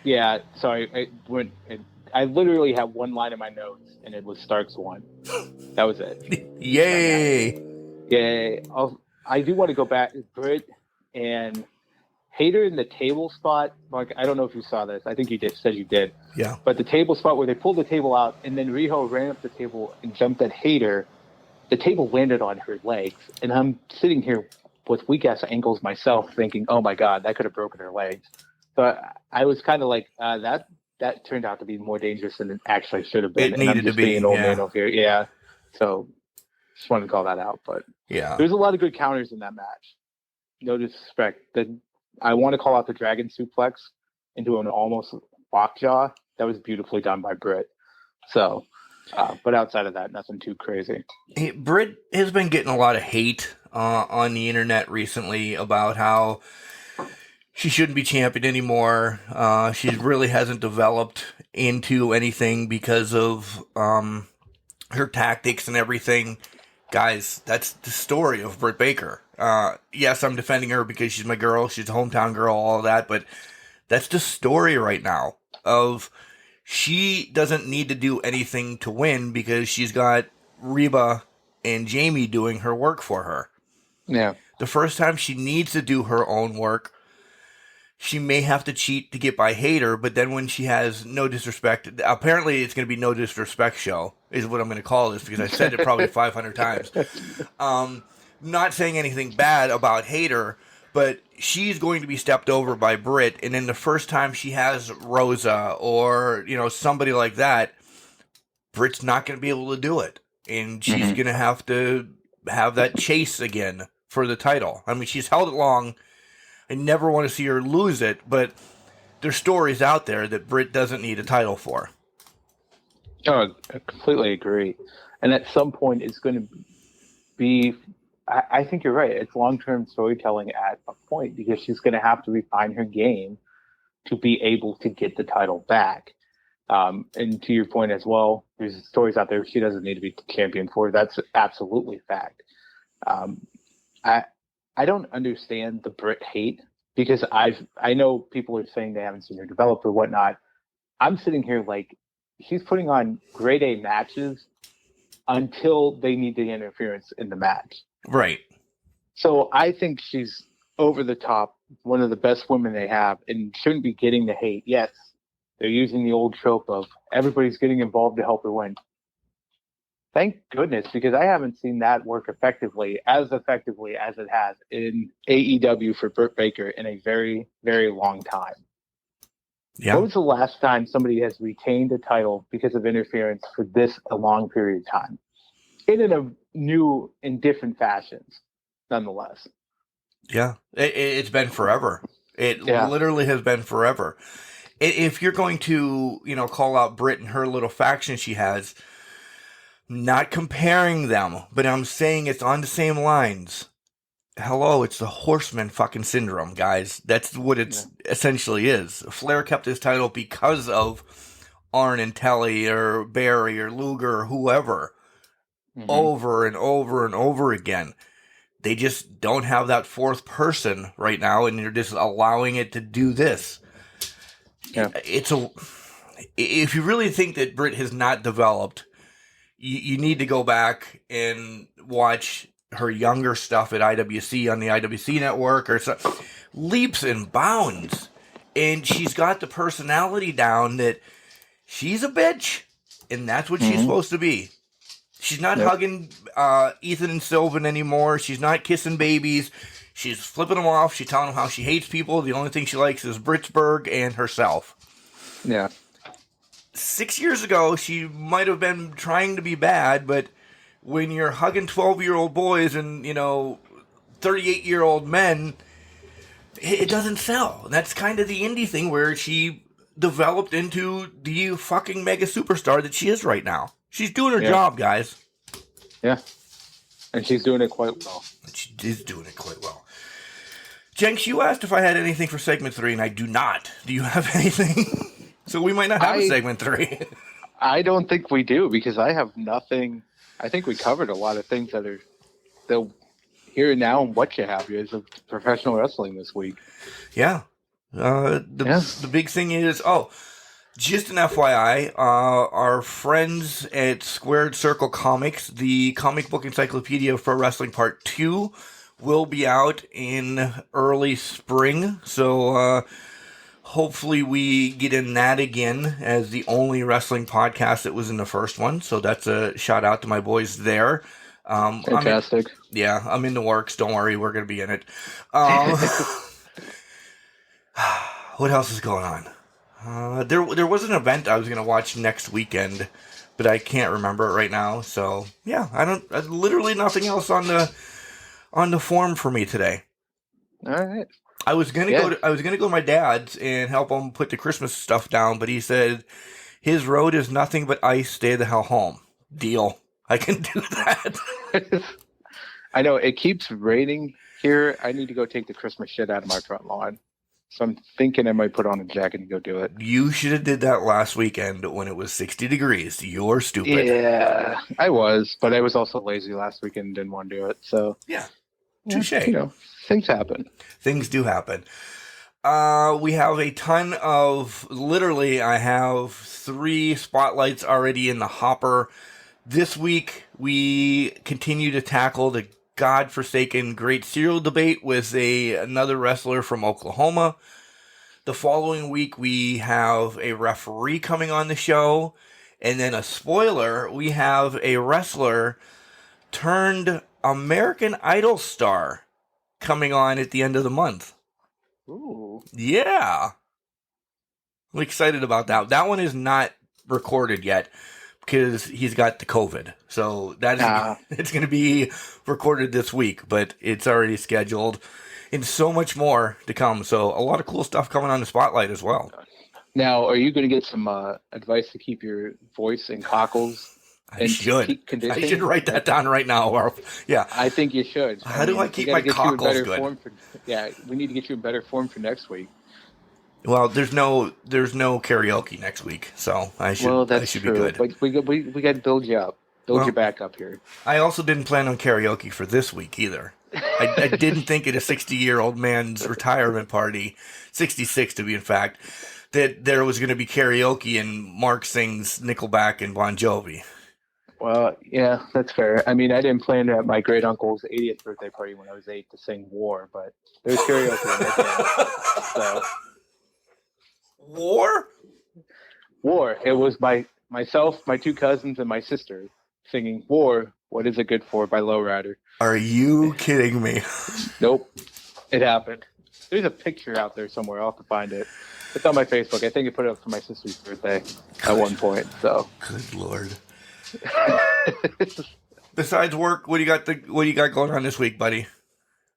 Yeah, sorry. I literally have one line in my notes, and it was Starks 1. That was it. Yay! Yay. I do want to go back. Britt and Hayter in the table spot. Mark, I don't know if you saw this. I think you said you did. Yeah. But the table spot where they pulled the table out, and then Riho ran up the table and jumped at Hayter, the table landed on her legs. And I'm sitting here with weak-ass ankles myself thinking, oh, my God, that could have broken her legs. So I was kind of like, that turned out to be more dangerous than it actually should have been. It needed to be. An old man over here. Yeah. So just wanted to call that out. But there's a lot of good counters in that match. No disrespect. I want to call out the Dragon Suplex into an almost lockjaw. That was beautifully done by Britt. So, but outside of that, nothing too crazy. Hey, Britt has been getting a lot of hate on the internet recently about how she shouldn't be champion anymore. She really hasn't developed into anything because of her tactics and everything. Guys, that's the story of Britt Baker. Yes, I'm defending her because she's my girl. She's a hometown girl, all of that. But that's the story right now of she doesn't need to do anything to win because she's got Reba and Jamie doing her work for her. Yeah. The first time she needs to do her own work, she may have to cheat to get by Hayter, but then when she has no disrespect, apparently it's going to be no disrespect show, is what I'm going to call this, because I said it probably 500 times. Not saying anything bad about Hayter, but she's going to be stepped over by Britt, and then the first time she has Rosa or, somebody like that, Britt's not going to be able to do it. And she's going to have that chase again for the title. I mean, she's held it long. I never want to see her lose it, but there's stories out there that Britt doesn't need a title for. Oh, I completely agree. And at some point, it's going to be, I think you're right. It's long-term storytelling at a point, because she's going to have to refine her game to be able to get the title back. And to your point as well, there's stories out there she doesn't need to be champion for. That's absolutely fact. I don't understand the Britt hate, because I know people are saying they haven't seen her develop or whatnot. I'm sitting here like, she's putting on grade A matches until they need the interference in the match. Right. So I think she's over the top, one of the best women they have, and shouldn't be getting the hate. Yes, they're using the old trope of everybody's getting involved to help her win. Thank goodness, because I haven't seen that work effectively as it has in AEW for Britt Baker in a very, very long time. Yeah. When was the last time somebody has retained a title because of interference for a long period of time? In a new and different fashions, nonetheless. Yeah. It's been forever. It literally has been forever. If you're going to, call out Britt and her little faction she has, not comparing them, but I'm saying it's on the same lines. Hello, it's the Horseman fucking syndrome, guys. That's what it essentially is. Flair kept his title because of Arn and Telly or Barry or Luger or whoever, over and over and over again. They just don't have that fourth person right now, and they're just allowing it to do this. Yeah. If you really think that Britt has not developed, you need to go back and watch her younger stuff at IWC on the IWC network or so. Leaps and bounds. And she's got the personality down that she's a bitch. And that's what she's supposed to be. She's not hugging Ethan and Sylvan anymore. She's not kissing babies. She's flipping them off. She's telling them how she hates people. The only thing she likes is Britsburg and herself. Yeah. 6 years ago, she might have been trying to be bad, but when you're hugging 12-year-old boys and, 38-year-old men, it doesn't sell. And that's kind of the indie thing where she developed into the fucking mega superstar that she is right now. She's doing her job, guys. Yeah. And she's doing it quite well. She is doing it quite well. Jenks, you asked if I had anything for segment 3, and I do not. Do you have anything? So we might not have a segment 3. I don't think we do, because I have nothing. I think we covered a lot of things that are the here and now and what you have is of professional wrestling this week. Yeah. The big thing is, just an FYI, our friends at Squared Circle Comics, the comic book encyclopedia for wrestling part 2, will be out in early spring. So, hopefully we get in that again as the only wrestling podcast that was in the first one. So that's a shout out to my boys there. Fantastic. I'm in the works. Don't worry. We're going to be in it. What else is going on? There was an event I was going to watch next weekend, but I can't remember it right now. So yeah, literally nothing else on the form for me today. All right. I was gonna go to my dad's and help him put the Christmas stuff down, but he said his road is nothing but ice. Stay the hell home. Deal. I can do that. I know it keeps raining here. I need to go take the Christmas shit out of my front lawn. So I'm thinking I might put on a jacket and go do it. You should have did that last weekend when it was 60 degrees. You're stupid. Yeah, I was, but I was also lazy last weekend and didn't want to do it. So yeah, touche. Things happen. Things do happen. We have a ton of, literally, I have 3 spotlights already in the hopper. This week, we continue to tackle the godforsaken Great Serial debate with another wrestler from Oklahoma. The following week, we have a referee coming on the show. And then a spoiler, we have a wrestler turned American Idol star coming on at the end of the month. Ooh. Yeah. I'm excited about that. That one is not recorded yet because he's got the COVID. So that is it's going to be recorded this week, but it's already scheduled. And so much more to come. So a lot of cool stuff coming on the spotlight as well. Now, are you going to get some advice to keep your voice and cockles in peak condition? I should write that down right now. Yeah. I think you should. How do I keep my cockles good? We need to get you in better form for next week. Well, there's no karaoke next week, so I should be good. But we got to build you up, you back up here. I also didn't plan on karaoke for this week either. I didn't think at a 60-year-old man's retirement party, 66 to be in fact, that there was going to be karaoke and Mark sings Nickelback and Bon Jovi. Well, yeah, that's fair. I mean, I didn't plan at my great uncle's 80th birthday party when I was 8 to sing War, but there's karaoke. So. War. It was myself, my 2 cousins, and my sister singing War. What is it good for by Lowrider. Are you kidding me? Nope. It happened. There's a picture out there somewhere. I'll have to find it. It's on my Facebook. I think I put it up for my sister's birthday at one point. So. Good Lord. Besides work, what do you got going on this week, buddy?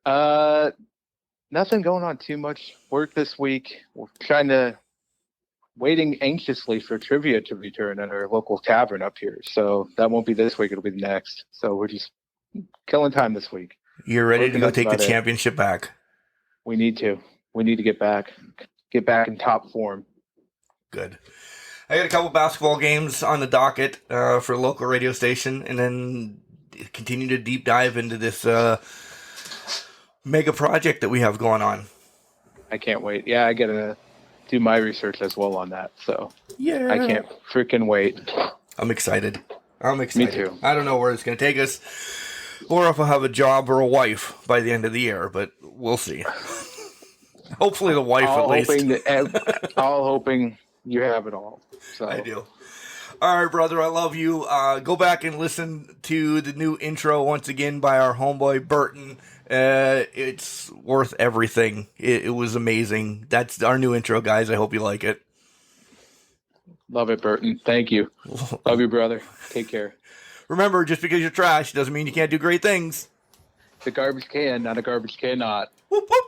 Nothing going on too much. Work this week. We're waiting anxiously for trivia to return at our local tavern up here. So that won't be this week. It'll be the next. So we're just killing time this week. You're ready to go take the championship back. We need to. We need to get back in top form. Good. I got a couple basketball games on the docket for a local radio station, and then continue to deep dive into this mega project that we have going on. I can't wait. Yeah, I gotta do my research as well on that. So yeah, I can't freaking wait. I'm excited. Me too. I don't know where it's going to take us, or if I'll have a job or a wife by the end of the year, but we'll see. Hopefully the wife at least. All hoping you have it all. So. I do. All right, brother, I love you. Go back and listen to the new intro once again by our homeboy Burton. It's worth everything. It was amazing. That's our new intro, guys. I hope you like it. Love it, Burton. Thank you. Love you, brother. Take care. Remember, just because you're trash doesn't mean you can't do great things. It's a garbage can, not a garbage cannot. Whoop, whoop.